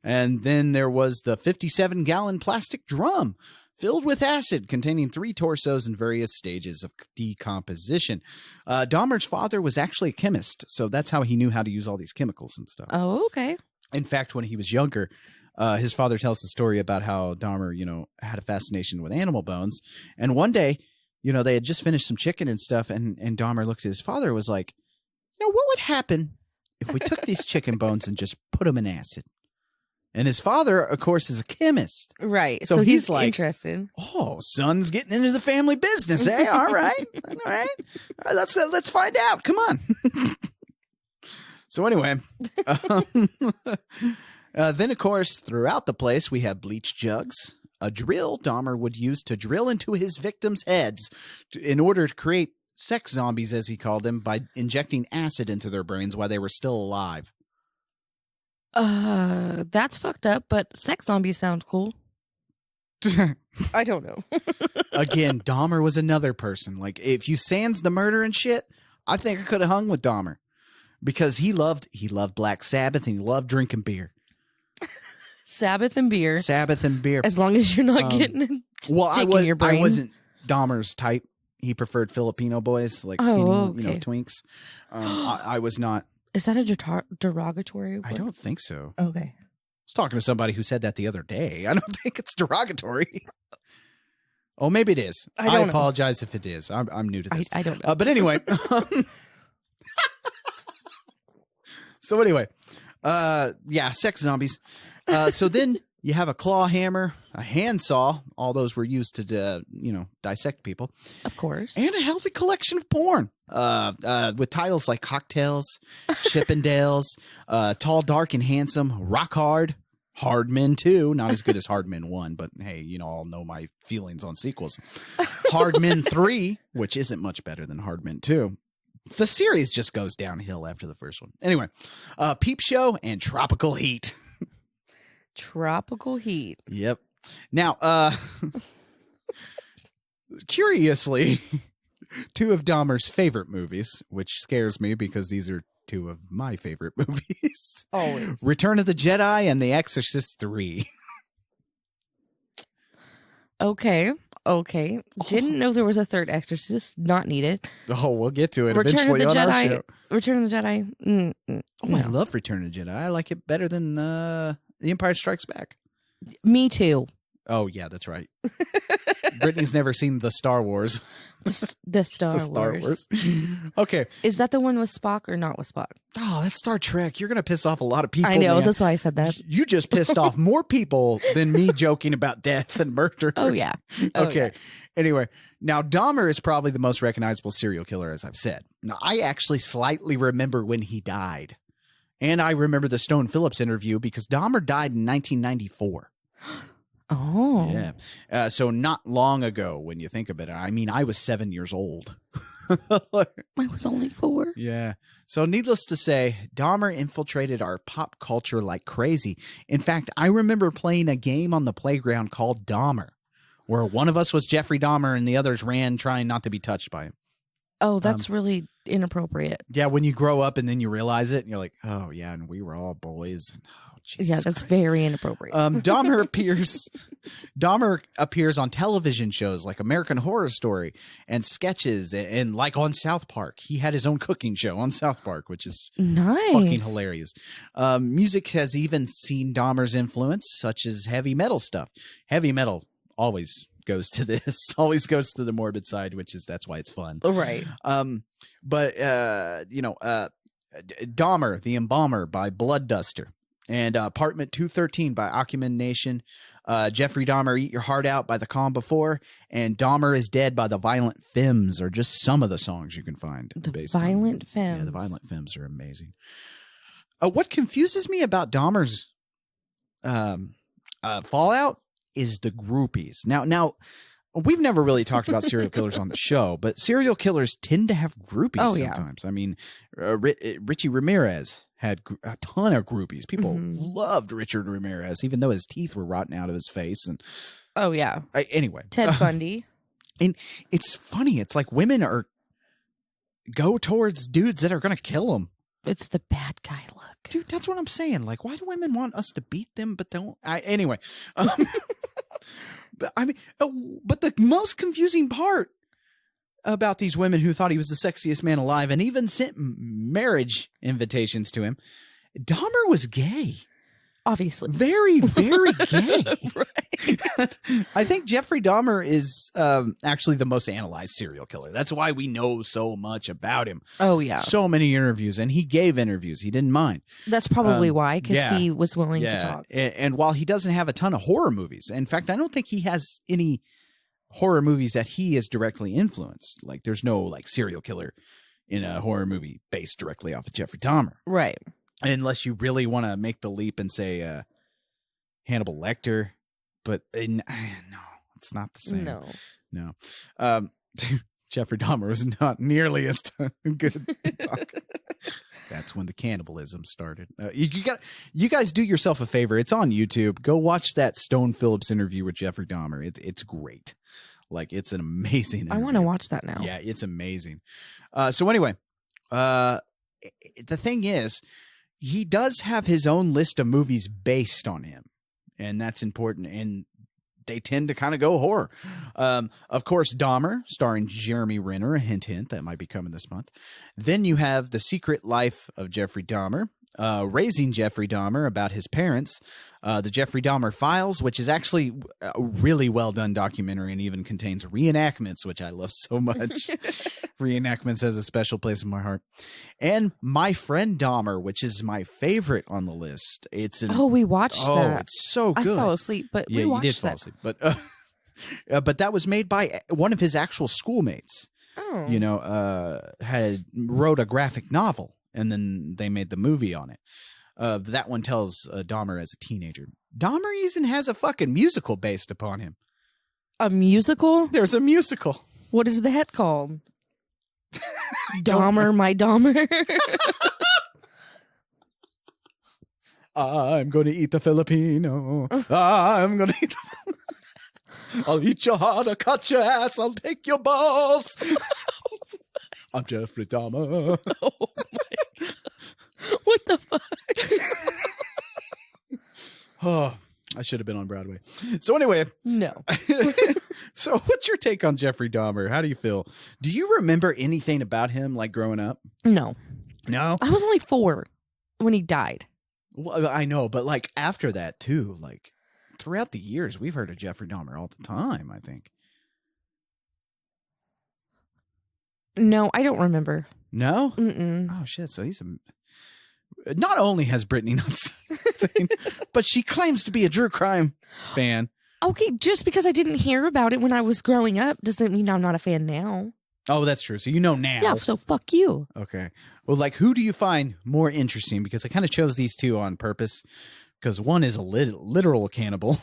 And then there was the 57-gallon plastic drum filled with acid containing 3 torsos in various stages of decomposition. Dahmer's father was actually a chemist, so that's how he knew how to use all these chemicals and stuff. Oh, okay. In fact, when he was younger, his father tells the story about how Dahmer, had a fascination with animal bones. And one day, they had just finished some chicken and stuff, and Dahmer looked at his father and was like, what would happen if we took these chicken bones and just put them in acid? And his father, of course, is a chemist. Right. So he's like, interested. Oh, son's getting into the family business, eh? All right. All right. Let's find out. Come on. So anyway, then, of course, throughout the place, we have bleach jugs, a drill Dahmer would use to drill into his victims' heads in order to create sex zombies, as he called them, by injecting acid into their brains while they were still alive. That's fucked up, but sex zombies sound cool. I don't know. Again, Dahmer was another person. Like, if you sans the murder and shit, I think I could have hung with Dahmer because he loved Black Sabbath and he loved drinking beer. Sabbath and beer. As long as you're not getting in your brain. I wasn't Dahmer's type. He preferred Filipino boys, like skinny, twinks. I was not. Is that a derogatory word? I don't think so. Okay. I was talking to somebody who said that the other day. I don't think it's derogatory. Oh, maybe it is. I apologize if it is. I'm new to this. I don't know. But anyway. So anyway, sex zombies. So then you have a claw hammer, a handsaw. All those were used to, dissect people. Of course. And a healthy collection of porn. With titles like Cocktails, Chippendales, Tall, Dark, and Handsome, Rock Hard, Hard Men 2. Not as good as Hard Men 1, but hey, all know my feelings on sequels. Hard Men 3, which isn't much better than Hard Men 2. The series just goes downhill after the first one. Anyway, Peep Show and Tropical Heat. Tropical Heat. Yep. Now, curiously, 2 of Dahmer's favorite movies, which scares me because these are 2 of my favorite movies. Always. Return of the Jedi and The Exorcist 3. Okay. Didn't know there was a third Exorcist. Not needed. Oh, we'll get to it Return eventually of the on Jedi, our show. Return of the Jedi. Oh, I love Return of the Jedi. I like it better than The Empire Strikes Back. Me too. Oh, yeah, that's right. Brittany's never seen the Star Wars. The Star Wars. Okay. Is that the one with Spock or not with Spock? Oh, that's Star Trek. You're going to piss off a lot of people. I know. Man. That's why I said that. You just pissed off more people than me joking about death and murder. Oh, yeah. Okay. Anyway, now Dahmer is probably the most recognizable serial killer, as I've said. Now, I actually slightly remember when he died. And I remember the Stone Phillips interview because Dahmer died in 1994. Oh. Yeah. So not long ago when you think of it. I mean, I was 7 years old. I was only 4. Yeah. So needless to say, Dahmer infiltrated our pop culture like crazy. In fact, I remember playing a game on the playground called Dahmer, where one of us was Jeffrey Dahmer and the others ran trying not to be touched by him. Oh, that's really inappropriate. Yeah, when you grow up and then you realize it and you're like, oh, yeah, and we were all boys. Oh, Jesus that's Christ. very inappropriate. Dahmer appears on television shows like American Horror Story and sketches, and like on South Park. He had his own cooking show on South Park, which is Nice. fucking hilarious. Music has even seen Dahmer's influence, such as heavy metal stuff. Heavy metal always goes to this, always goes to the morbid side, that's why it's fun. Right. But Dahmer, the Embalmer by Blood Duster, and Apartment 213 by Acumen Nation. Jeffrey Dahmer, Eat Your Heart Out by The Calm Before, and Dahmer is Dead by the Violent Femmes are just some of the songs you can find. The Violent Femmes. Yeah, the Violent Femmes are amazing. What confuses me about Dahmer's fallout is the groupies. Now, we've never really talked about serial killers on the show, but serial killers tend to have groupies sometimes. I mean, Richie Ramirez had a ton of groupies. People loved Richard Ramirez, even though his teeth were rotten out of his face. And anyway, Ted Bundy. And it's funny. It's like women go towards dudes that are going to kill them. It's the bad guy look. Dude, that's what I'm saying. Like, why do women want us to beat them, but don't? Anyway. But the most confusing part about these women who thought he was the sexiest man alive and even sent marriage invitations to him, Dahmer was gay. Obviously. Very, very gay. Right. I think Jeffrey Dahmer is actually the most analyzed serial killer. That's why we know so much about him. Oh, yeah. So many interviews, and he gave interviews. He didn't mind. That's probably why, because he was willing to talk. And while he doesn't have a ton of horror movies, in fact, I don't think he has any horror movies that he is directly influenced. Like, there's no like serial killer in a horror movie based directly off of Jeffrey Dahmer. Right. Unless you really want to make the leap and say Hannibal Lecter. But no, it's not the same. No. Jeffrey Dahmer was not nearly as good to talk. That's when the cannibalism started. You guys do yourself a favor. It's on YouTube. Go watch that Stone Phillips interview with Jeffrey Dahmer. It's great. Like, it's an amazing interview. I want to watch that now. Yeah, it's amazing. So anyway, the thing is, he does have his own list of movies based on him, and that's important. And they tend to kind of go horror. Of course, Dahmer, starring Jeremy Renner, a hint, that might be coming this month. Then you have The Secret Life of Jeffrey Dahmer, Raising Jeffrey Dahmer, about his parents, The Jeffrey Dahmer Files, which is actually a really well done documentary and even contains reenactments, which I love so much. Reenactments has a special place in my heart. And My Friend Dahmer, which is my favorite on the list. We watched that. Oh, it's so good. I fell asleep, but we watched you did fall asleep. But that was made by one of his actual schoolmates. Oh. Wrote a graphic novel, and then they made the movie on it. That one tells Dahmer as a teenager. Dahmer even has a fucking musical based upon him. A musical? There's a musical. What is that called? Dahmer, my Dahmer. I'm going to eat the Filipino. I'm going to eat I'll eat your heart, I'll cut your ass, I'll take your balls. I'm Jeffrey Dahmer. Oh my God. What the fuck? Oh, I should have been on Broadway. So anyway. No. So what's your take on Jeffrey Dahmer? How do you feel? Do you remember anything about him, like growing up? No. No? I was only 4 when he died. Well, I know, but like after that too, like throughout the years, we've heard of Jeffrey Dahmer all the time, I think. No, I don't remember. No? Mm-mm. Oh, shit. So he's not only has Brittany not seen anything, but she claims to be a true crime fan. Okay, just because I didn't hear about it when I was growing up doesn't mean I'm not a fan now. Oh, that's true. So you know now. Yeah, so fuck you. Okay. Well, like, who do you find more interesting? Because I kind of chose these two on purpose. Because one is a literal cannibal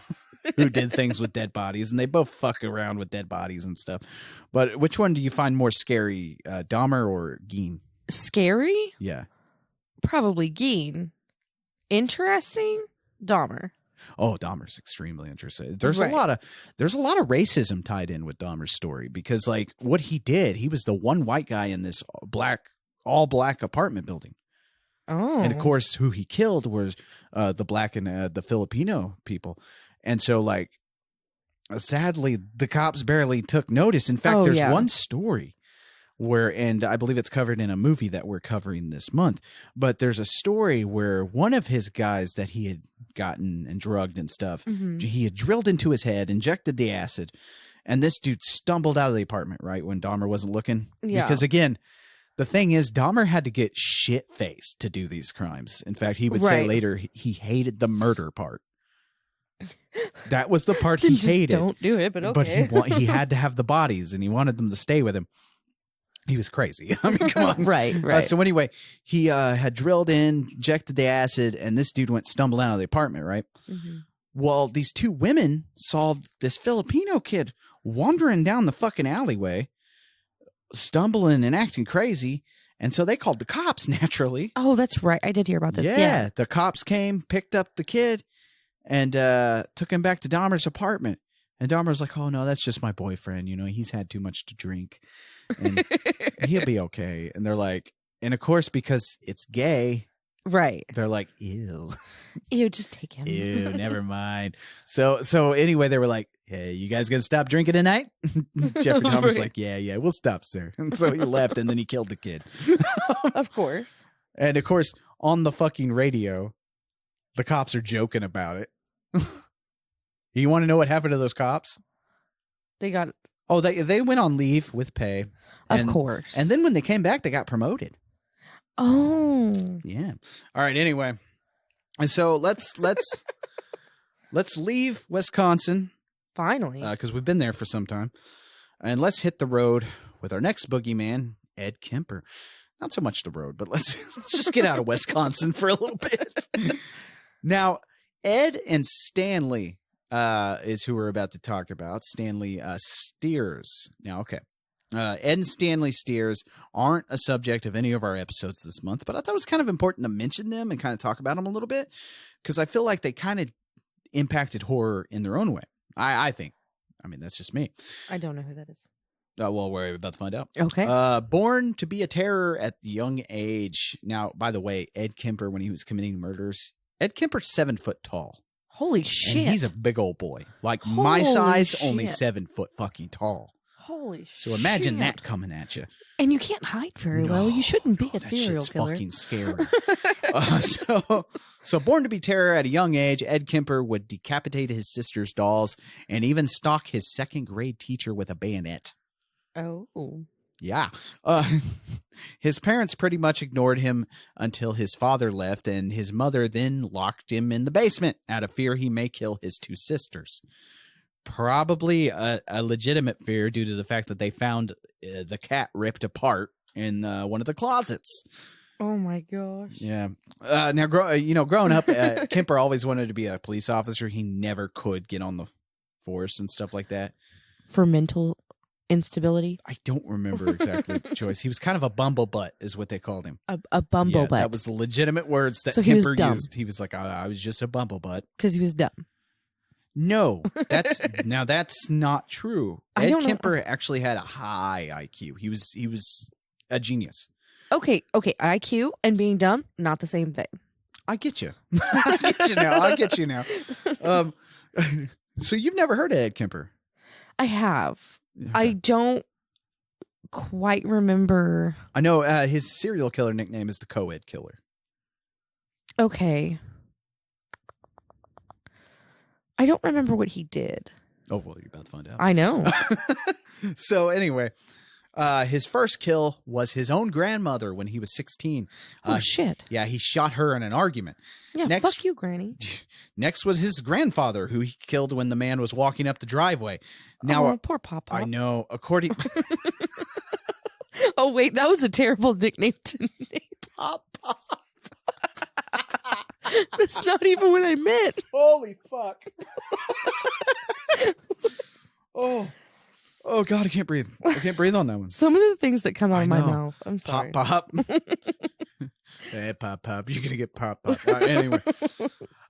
who did things with dead bodies, and they both fuck around with dead bodies and stuff. But which one do you find more scary, Dahmer or Gaine? Scary? Yeah. Probably Gaine. Interesting? Dahmer. Oh, Dahmer's extremly interesting. There's Right. a lot of racism tied in with Dahmer's story because, like, what he did, he was the one white guy in this all black apartment building. Oh. And of course, who he killed was the black and the Filipino people. And so, like, sadly, the cops barely took notice. In fact, there's one story where, and I believe it's covered in a movie that we're covering this month, but there's a story where one of his guys that he had gotten and drugged and stuff, he had drilled into his head, injected the acid, and this dude stumbled out of the apartment, right, when Dahmer wasn't looking. Yeah. Because, again, the thing is, Dahmer had to get shit-faced to do these crimes. In fact, he would say later he hated the murder part. That was the part he hated. Don't do it, but okay. But he had to have the bodies, and he wanted them to stay with him. He was crazy. I mean, come on. Right. So anyway, he had drilled in, injected the acid, and this dude went stumbling out of the apartment, right? Well, these two women saw this Filipino kid wandering down the fucking alleyway, stumbling and acting crazy, and so they called the cops, naturally. Oh, that's right. I did hear about this. Yeah. The cops came, picked up the kid, and took him back to Dahmer's apartment. And Dahmer's like, oh, no, that's just my boyfriend. You know, he's had too much to drink. And he'll be okay. And they're like, and of course, because it's gay, right? They're like, ew. Ew, just take him. Ew, never mind. So anyway, they were like, hey, you guys gonna stop drinking tonight? Jeffrey Dahmer's like, yeah, we'll stop, sir. And so he left, and then he killed the kid. Of course. And of course, on the fucking radio, the cops are joking about it. You want to know what happened to those cops? They got... Oh, they went on leave with pay. Of course. And then when they came back, they got promoted. Oh. Yeah. All right. Anyway. And so let's leave Wisconsin. Finally. Because we've been there for some time. And let's hit the road with our next boogeyman, Ed Kemper. Not so much the road, but let's just get out of Wisconsin for a little bit. Now, Ed and Stanley is who we're about to talk about. Stanley Steers. Now, okay. Ed and Stanley Steers aren't a subject of any of our episodes this month, but I thought it was kind of important to mention them and kind of talk about them a little bit because I feel like they kind of impacted horror in their own way. I think. I mean, that's just me. I don't know who that is. Well, we're about to find out. Okay. Born to be a terror at the young age. Now, by the way, Ed Kemper, when he was committing murders, Ed Kemper's 7 foot tall. Holy shit. And he's a big old boy. Like my size, only shit. 7 foot fucking tall. Holy shit. So imagine that coming at you. And you can't hide very well. You shouldn't be a serial killer. Fucking scary. So born to be terror at a young age, Ed Kemper would decapitate his sister's dolls and even stalk his 2nd grade teacher with a bayonet. Oh. Yeah. His parents pretty much ignored him until his father left, and his mother then locked him in the basement out of fear he may kill his 2 sisters. Probably a legitimate fear due to the fact that they found the cat ripped apart in one of the closets. Oh my gosh. Yeah. Now, growing up, Kemper always wanted to be a police officer. He never could get on the force and stuff like that. For mental instability? I don't remember exactly the choice. He was kind of a bumblebutt is what they called him. A bumblebutt. That was the legitimate words that So Kemper used. He was like, I was just a bumblebutt. Because he was dumb. No, that's not true. Ed Kemper actually had a high IQ. He was a genius. Okay, IQ and being dumb, not the same thing. I get you. I get you now. So you've never heard of Ed Kemper? I have. Okay. I don't quite remember. I know his serial killer nickname is the Co-Ed Killer. Okay. I don't remember what he did. Oh, well, you're about to find out. I know. So anyway, his first kill was his own grandmother when he was 16. Oh, shit. Yeah, he shot her in an argument. Yeah, fuck you, Granny. Next was his grandfather, who he killed when the man was walking up the driveway. Now, poor Papa. I know, according... Oh, wait, that was a terrible nickname to name. Pop. That's not even what I meant. Holy fuck. Oh, God, I can't breathe. I can't breathe on that one. Some of the things that come out of my mouth. I'm sorry. Pop. Hey, pop. You're going to get pop. Anyway,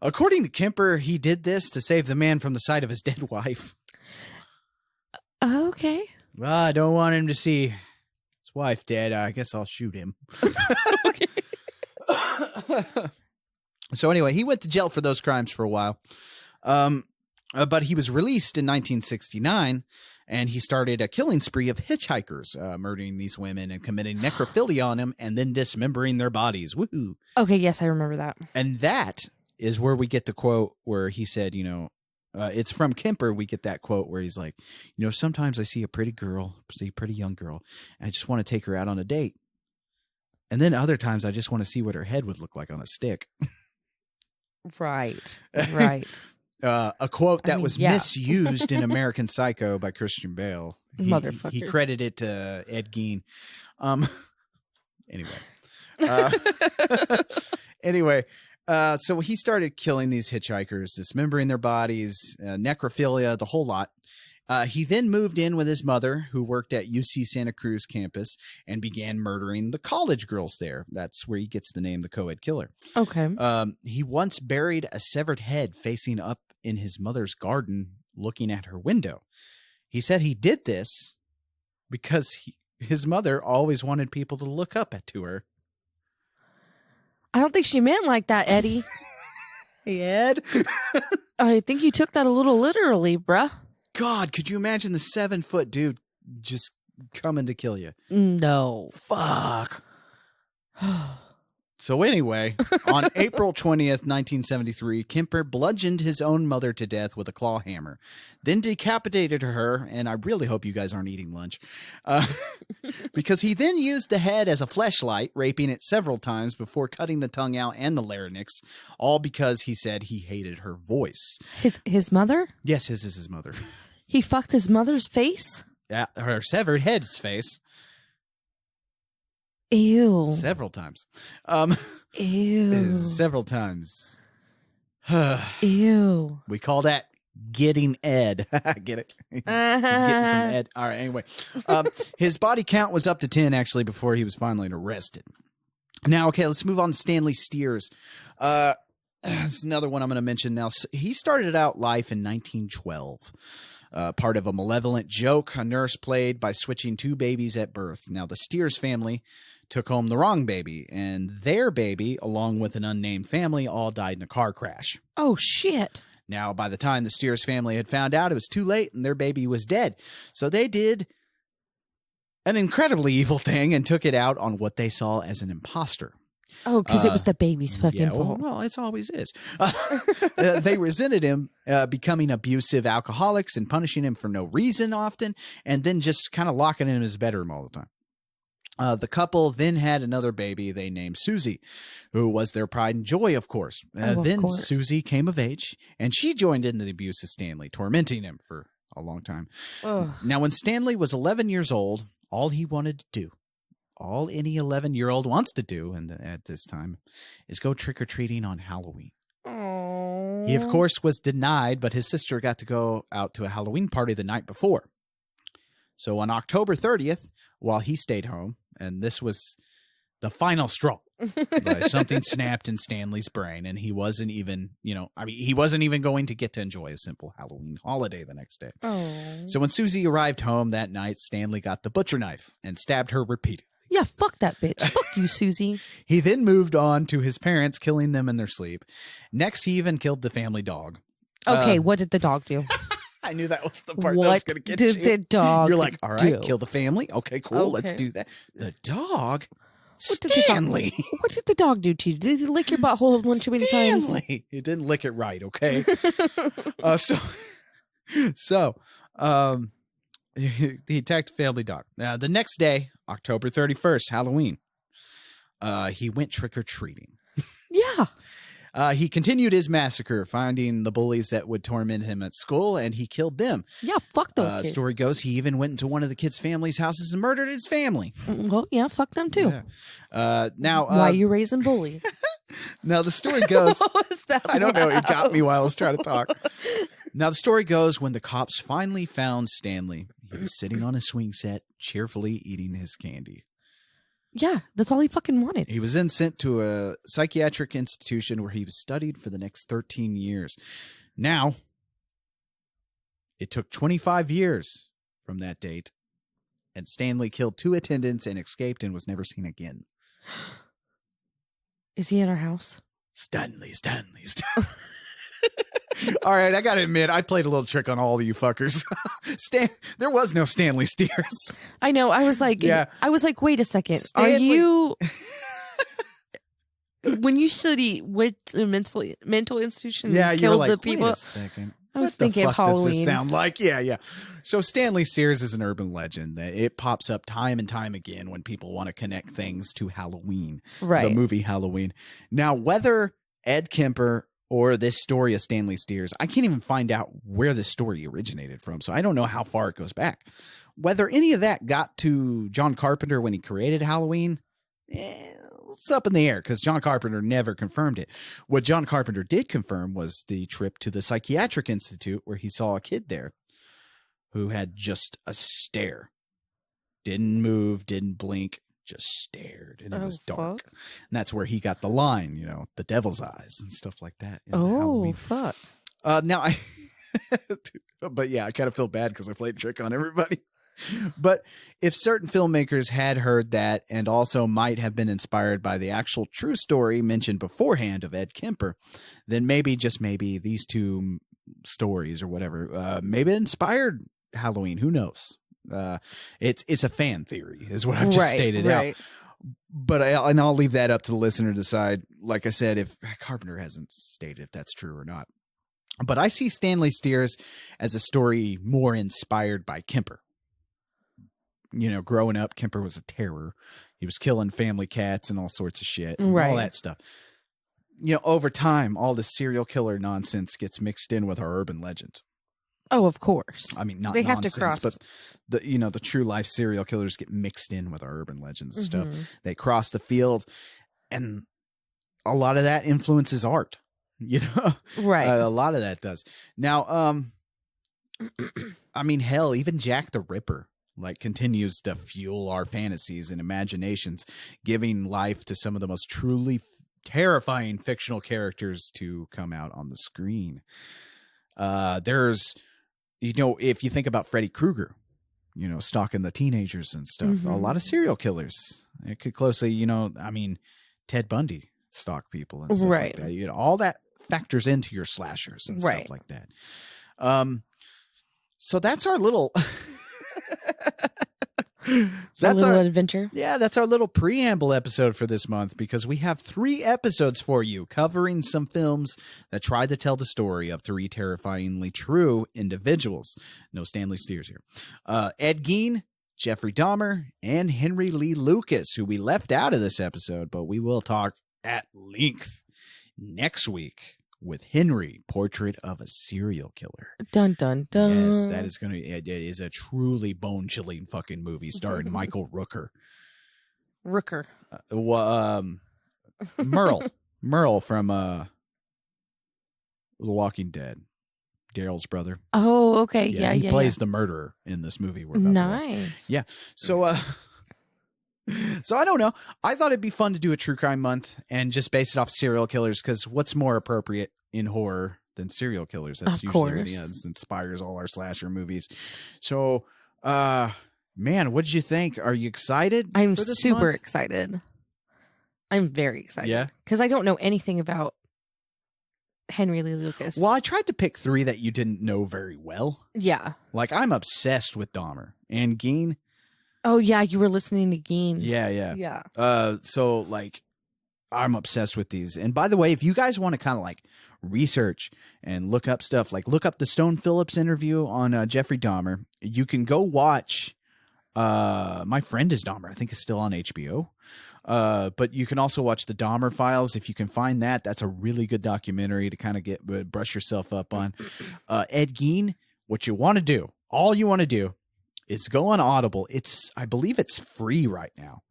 according to Kemper, he did this to save the man from the sight of his dead wife. Okay. Well, I don't want him to see his wife dead. I guess I'll shoot him. Okay. So anyway, he went to jail for those crimes for a while. But he was released in 1969, and he started a killing spree of hitchhikers, murdering these women and committing necrophilia on them and then dismembering their bodies. Woohoo. Okay, yes, I remember that. And that is where we get the quote where he said, it's from Kemper. We get that quote where he's like, sometimes I see a pretty young girl, and I just want to take her out on a date. And then other times I just want to see what her head would look like on a stick. Right. A quote that was misused in American Psycho by Christian Bale. Motherfucker. He credited it to Ed Gein. Anyway. So he started killing these hitchhikers, dismembering their bodies, necrophilia, the whole lot. He then moved in with his mother, who worked at UC Santa Cruz campus, and began murdering the college girls there. That's where he gets the name the co-ed killer. Okay. He once buried a severed head facing up in his mother's garden, looking at her window. He said he did this because his mother always wanted people to look up to her. I don't think she meant like that, Eddie. Hey, Ed. I think you took that a little literally, bruh. God, could you imagine the 7-foot dude just coming to kill you? No. Fuck. So anyway, on April 20th, 1973, Kemper bludgeoned his own mother to death with a claw hammer, then decapitated her, and I really hope you guys aren't eating lunch, because he then used the head as a fleshlight, raping it several times before cutting the tongue out and the larynx, all because he said he hated her voice. His mother? Yes, his is his mother. He fucked his mother's face? Yeah, her severed head's face. Ew. Several times. Ew. Several times. Ew. We call that getting Ed. Get it? He's getting some Ed. All right, anyway. His body count was up to 10, actually, before he was finally arrested. Now, okay, let's move on to Stanley Steers. This is another one I'm going to mention now. He started out life in 1912. Part of a malevolent joke a nurse played by switching 2 babies at birth. Now, the Steers family took home the wrong baby, and their baby, along with an unnamed family, all died in a car crash. Oh, shit. Now, by the time the Steers family had found out, it was too late, and their baby was dead. So they did an incredibly evil thing and took it out on what they saw as an imposter. Oh, because it was the baby's fucking fault. Well, it always is. They resented him becoming abusive alcoholics and punishing him for no reason often, and then just kind of locking him in his bedroom all the time. The couple then had another baby they named Susie, who was their pride and joy, of course. Then Susie came of age, and she joined in the abuse of Stanley, tormenting him for a long time. Ugh. Now, when Stanley was 11 years old, all he wanted to do, all any 11-year-old wants to do at this time, is go trick-or-treating on Halloween. Aww. He, of course, was denied, but his sister got to go out to a Halloween party the night before. So on October 30th, while he stayed home, and this was the final straw, something snapped in Stanley's brain, and he wasn't even, he wasn't even going to get to enjoy a simple Halloween holiday the next day. Aww. So when Susie arrived home that night, Stanley got the butcher knife and stabbed her repeatedly. Yeah, fuck that bitch. Fuck you, Susie. He then moved on to his parents, killing them in their sleep. Next, he even killed the family dog. Okay, what did the dog do? I knew that was the part that was going to get you. What did the dog You're like, all right, do? kill the family. Okay, cool. Okay. Let's do that. The dog? What did Stanley. What did the dog do to you? Did he lick your butthole one too many times? Stanley. He didn't lick it right, okay? He attacked the family dog. Now, the next day, October 31st, Halloween, he went trick-or-treating. Yeah. He continued his massacre, finding the bullies that would torment him at school, and he killed them. Yeah, fuck those kids. Story goes, he even went into one of the kids' family's houses and murdered his family. Well, yeah, fuck them too. Yeah. Now, why are you raising bullies? Now, the story goes... What was that I don't know. It loud? got me while I was trying to talk. Now, the story goes, when the cops finally found Stanley, he was sitting on a swing set, cheerfully eating his candy. Yeah, that's all he fucking wanted. He was then sent to a psychiatric institution where he was studied for the next 13 years. Now, it took 25 years from that date, and Stanley killed 2 attendants and escaped and was never seen again. Is he in our house? Stanley. All right, I gotta admit, I played a little trick on all of you fuckers. There was no Stanley Steers. I know. I was like, wait a second. Are you? When you said he went to mental institution and you were killed like, the people, wait a second. I was What the thinking fuck Halloween. does this sound like? Yeah. So Stanley Steers is an urban legend. It pops up time and time again when people want to connect things to Halloween, Right. the movie Halloween. Now, whether Ed Kemper or this story of Stanley Steers, I can't even find out where this story originated from, so I don't know how far it goes back. Whether any of that got to John Carpenter when he created Halloween, it's up in the air because John Carpenter never confirmed it. What John Carpenter did confirm was the trip to the Psychiatric Institute where he saw a kid there who had just a stare. Didn't move, didn't blink, just stared, and it was dark. Fuck. And that's where he got the line, the devil's eyes and stuff like that. In Halloween. Fuck. Now but yeah, I kind of feel bad because I played a trick on everybody. But if certain filmmakers had heard that and also might have been inspired by the actual true story mentioned beforehand of Ed Kemper, then maybe, just maybe, these two stories or whatever, maybe inspired Halloween. Who knows? It's a fan theory is what I've just stated out. But I'll leave that up to the listener to decide. Like I said, if Carpenter hasn't stated if that's true or not. But I see Stanley Steers as a story more inspired by Kemper. Growing up, Kemper was a terror. He was killing family cats and all sorts of shit. And all that stuff. Over time, all this serial killer nonsense gets mixed in with our urban legend. Oh, of course. I mean, not they nonsense, have to cross. but the true life serial killers get mixed in with our urban legends and stuff. They cross the field, and a lot of that influences art. Right. A lot of that does. Now, I mean, hell, even Jack the Ripper continues to fuel our fantasies and imaginations, giving life to some of the most truly terrifying fictional characters to come out on the screen. There's, if you think about Freddy Krueger, stalking the teenagers and stuff, a lot of serial killers. It could closely, Ted Bundy stalked people and stuff like that. All that factors into your slashers and stuff like that. So that's our little that's our adventure. Yeah, that's our little preamble episode for this month, because we have 3 episodes for you covering some films that tried to tell the story of 3 terrifyingly true individuals. No Stanley Steers here. Ed Gein, Jeffrey Dahmer, and Henry Lee Lucas, who we left out of this episode, but we will talk at length next week with Henry, Portrait of a Serial Killer. Dun, dun, dun. Yes, it is a truly bone-chilling fucking movie starring Michael Rooker. Merle from The Walking Dead. Daryl's brother. Oh, okay. He plays the murderer in this movie we're about to watch. Yeah. So so I don't know. I thought it'd be fun to do a true crime month and just base it off serial killers, because what's more appropriate in horror than serial killers? That's usually what inspires all our slasher movies. So, man, what did you think? Are you excited? I'm super excited. I'm very excited. Yeah? Because I don't know anything about Henry Lee Lucas. Well, I tried to pick 3 that you didn't know very well. Yeah. I'm obsessed with Dahmer and Gaine. Oh, yeah, you were listening to Gaine. Yeah. So, I'm obsessed with these. And by the way, if you guys want to kind of research and look up stuff, look up the Stone Phillips interview on Jeffrey Dahmer, you can go watch My Friend is Dahmer. I think it's still on HBO. But you can also watch the Dahmer Files. If you can find that, that's a really good documentary to kind of brush yourself up on. Ed Gein, what you want to do, all you want to do, is go on Audible. I believe it's free right now.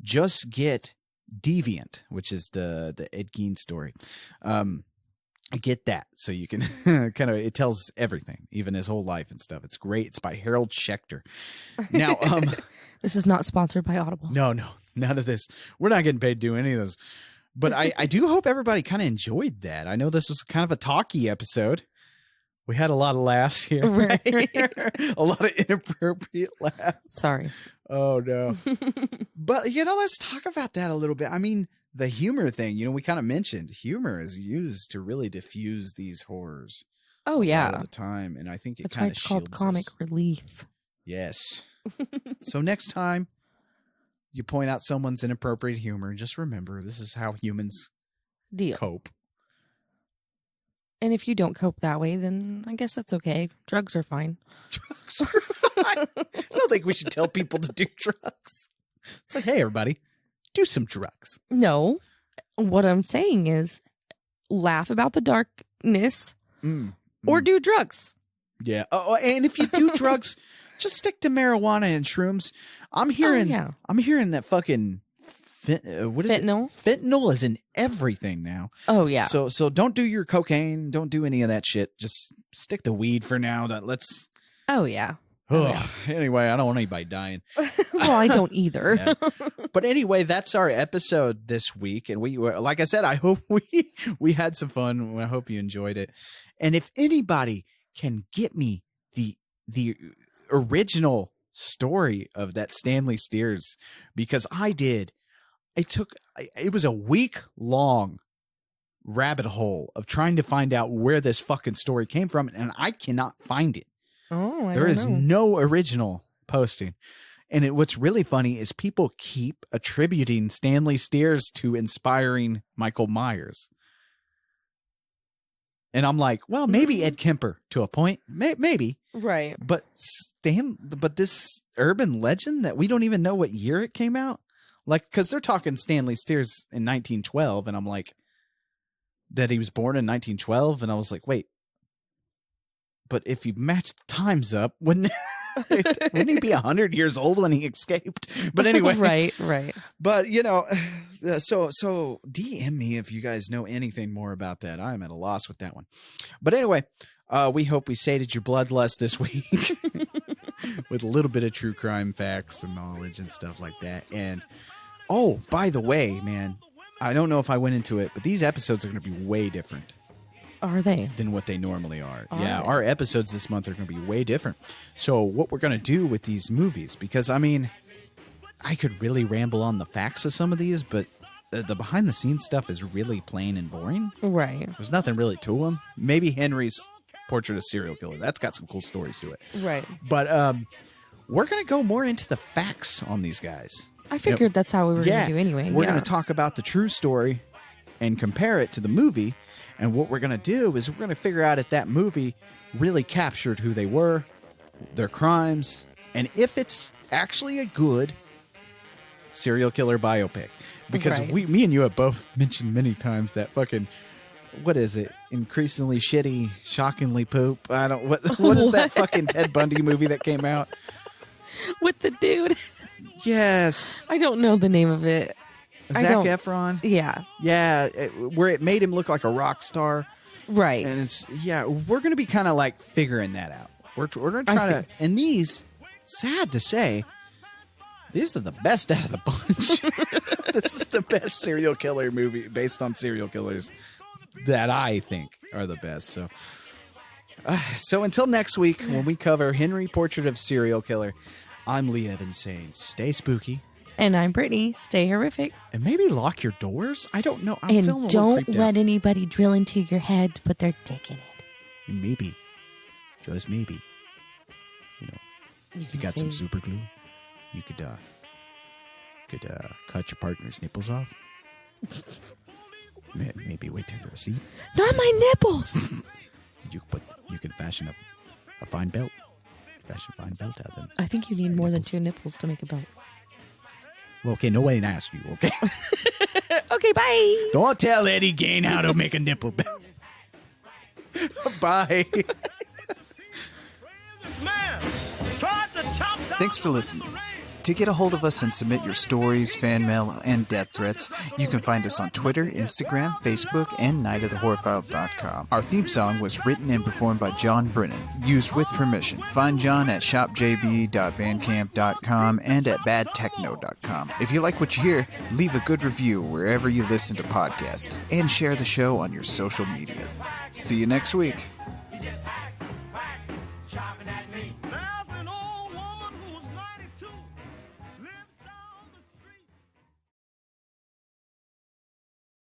Just get Deviant, which is the Ed Gein story. Get that so you can it tells everything, even his whole life and stuff. It's great. It's by Harold Schechter. Now, this is not sponsored by Audible. No, none of this. We're not getting paid to do any of those. But I do hope everybody kind of enjoyed that. I know this was kind of a talky episode. We had a lot of laughs here. Right. A lot of inappropriate laughs. Sorry. Oh, no. But, let's talk about that a little bit. I mean, the humor thing, we kind of mentioned humor is used to really diffuse these horrors. Oh, A yeah. lot of the time. And I think it That's why kind of it's shields called comic us. relief. Yes. So next time you point out someone's inappropriate humor, just remember this is how humans Deal. cope. And if you don't cope that way, then I guess that's okay. Drugs are fine. Drugs are fine. I don't think we should tell people to do drugs. It's like, hey, everybody, do some drugs. No. What I'm saying is laugh about the darkness or do drugs. Yeah. Oh, and if you do drugs, just stick to marijuana and shrooms. I'm hearing that fucking what is Fentanyl? it? Fentanyl is in everything now. Oh, yeah. So don't do your cocaine. Don't do any of that shit. Just stick to weed for now. Oh, yeah. Anyway, I don't want anybody dying. Well, I don't either. Yeah. But anyway, that's our episode this week. And we, like I said, I hope we had some fun. I hope you enjoyed it. And if anybody can get me the original story of that Stanley Steers, because I did. It was a week-long rabbit hole of trying to find out where this fucking story came from, and I cannot find it. Oh, There is no original posting. And what's really funny is people keep attributing Stanley Steers to inspiring Michael Myers. And I'm like, well, maybe Ed Kemper to a point. Maybe. Right. But this urban legend that we don't even know what year it came out. Like, because they're talking Stanley Steers in 1912, and I'm like, that he was born in 1912, and I was like, wait, but if you match the times up, wouldn't he be 100 years old when he escaped? But anyway, right. But so DM me if you guys know anything more about that. I'm at a loss with that one. But anyway, we hope we sated your bloodlust this week with a little bit of true crime facts and knowledge and stuff like that. And oh, by the way, man, I don't know if I went into it, but these episodes are going to be way different. Are they? Than what they normally are. Yeah, our episodes this month are going to be way different. So what we're going to do with these movies, because I mean, I could really ramble on the facts of some of these, but the behind the scenes stuff is really plain and boring. Right. There's nothing really to them. Maybe Henry's Portrait of Serial Killer. That's got some cool stories to it. Right. But we're going to go more into the facts on these guys. I figured that's how we were going to do anyway. We're going to talk about the true story and compare it to the movie. And what we're going to do is we're going to figure out if that movie really captured who they were, their crimes, and if it's actually a good serial killer biopic. Because me and you have both mentioned many times that fucking, what is it? Increasingly shitty, shockingly poop. What is that fucking Ted Bundy movie that came out? With the dude. Yes. I don't know the name of it. Zac Efron? Yeah. Yeah, where it made him look like a rock star. Right. And we're going to be kind of like figuring that out. We're going to try to, and these, sad to say, these are the best out of the bunch. This is the best serial killer movie based on serial killers that I think are the best. So until next week, when we cover Henry Portrait of Serial Killer, I'm Lee Evans saying, stay spooky. And I'm Brittany. Stay horrific. And maybe lock your doors? I don't know. And don't let anybody drill into your head to put their dick in it. And maybe, just maybe, you got some super glue, you could cut your partner's nipples off. Maybe wait till they're asleep. Not my nipples. You could fashion a fine belt. Fashion a fine belt out of them. I think you need more than 2 nipples to make a belt. Well, okay, nobody asked you, okay? Okay, bye. Don't tell Eddie Gaine how to make a nipple belt. Bye. Thanks for listening. To get a hold of us and submit your stories, fan mail, and death threats, you can find us on Twitter, Instagram, Facebook, and nightofthehorrorfile.com. Our theme song was written and performed by John Brennan, used with permission. Find John at shopjb.bandcamp.com and at badtechno.com. If you like what you hear, leave a good review wherever you listen to podcasts, and share the show on your social media. See you next week.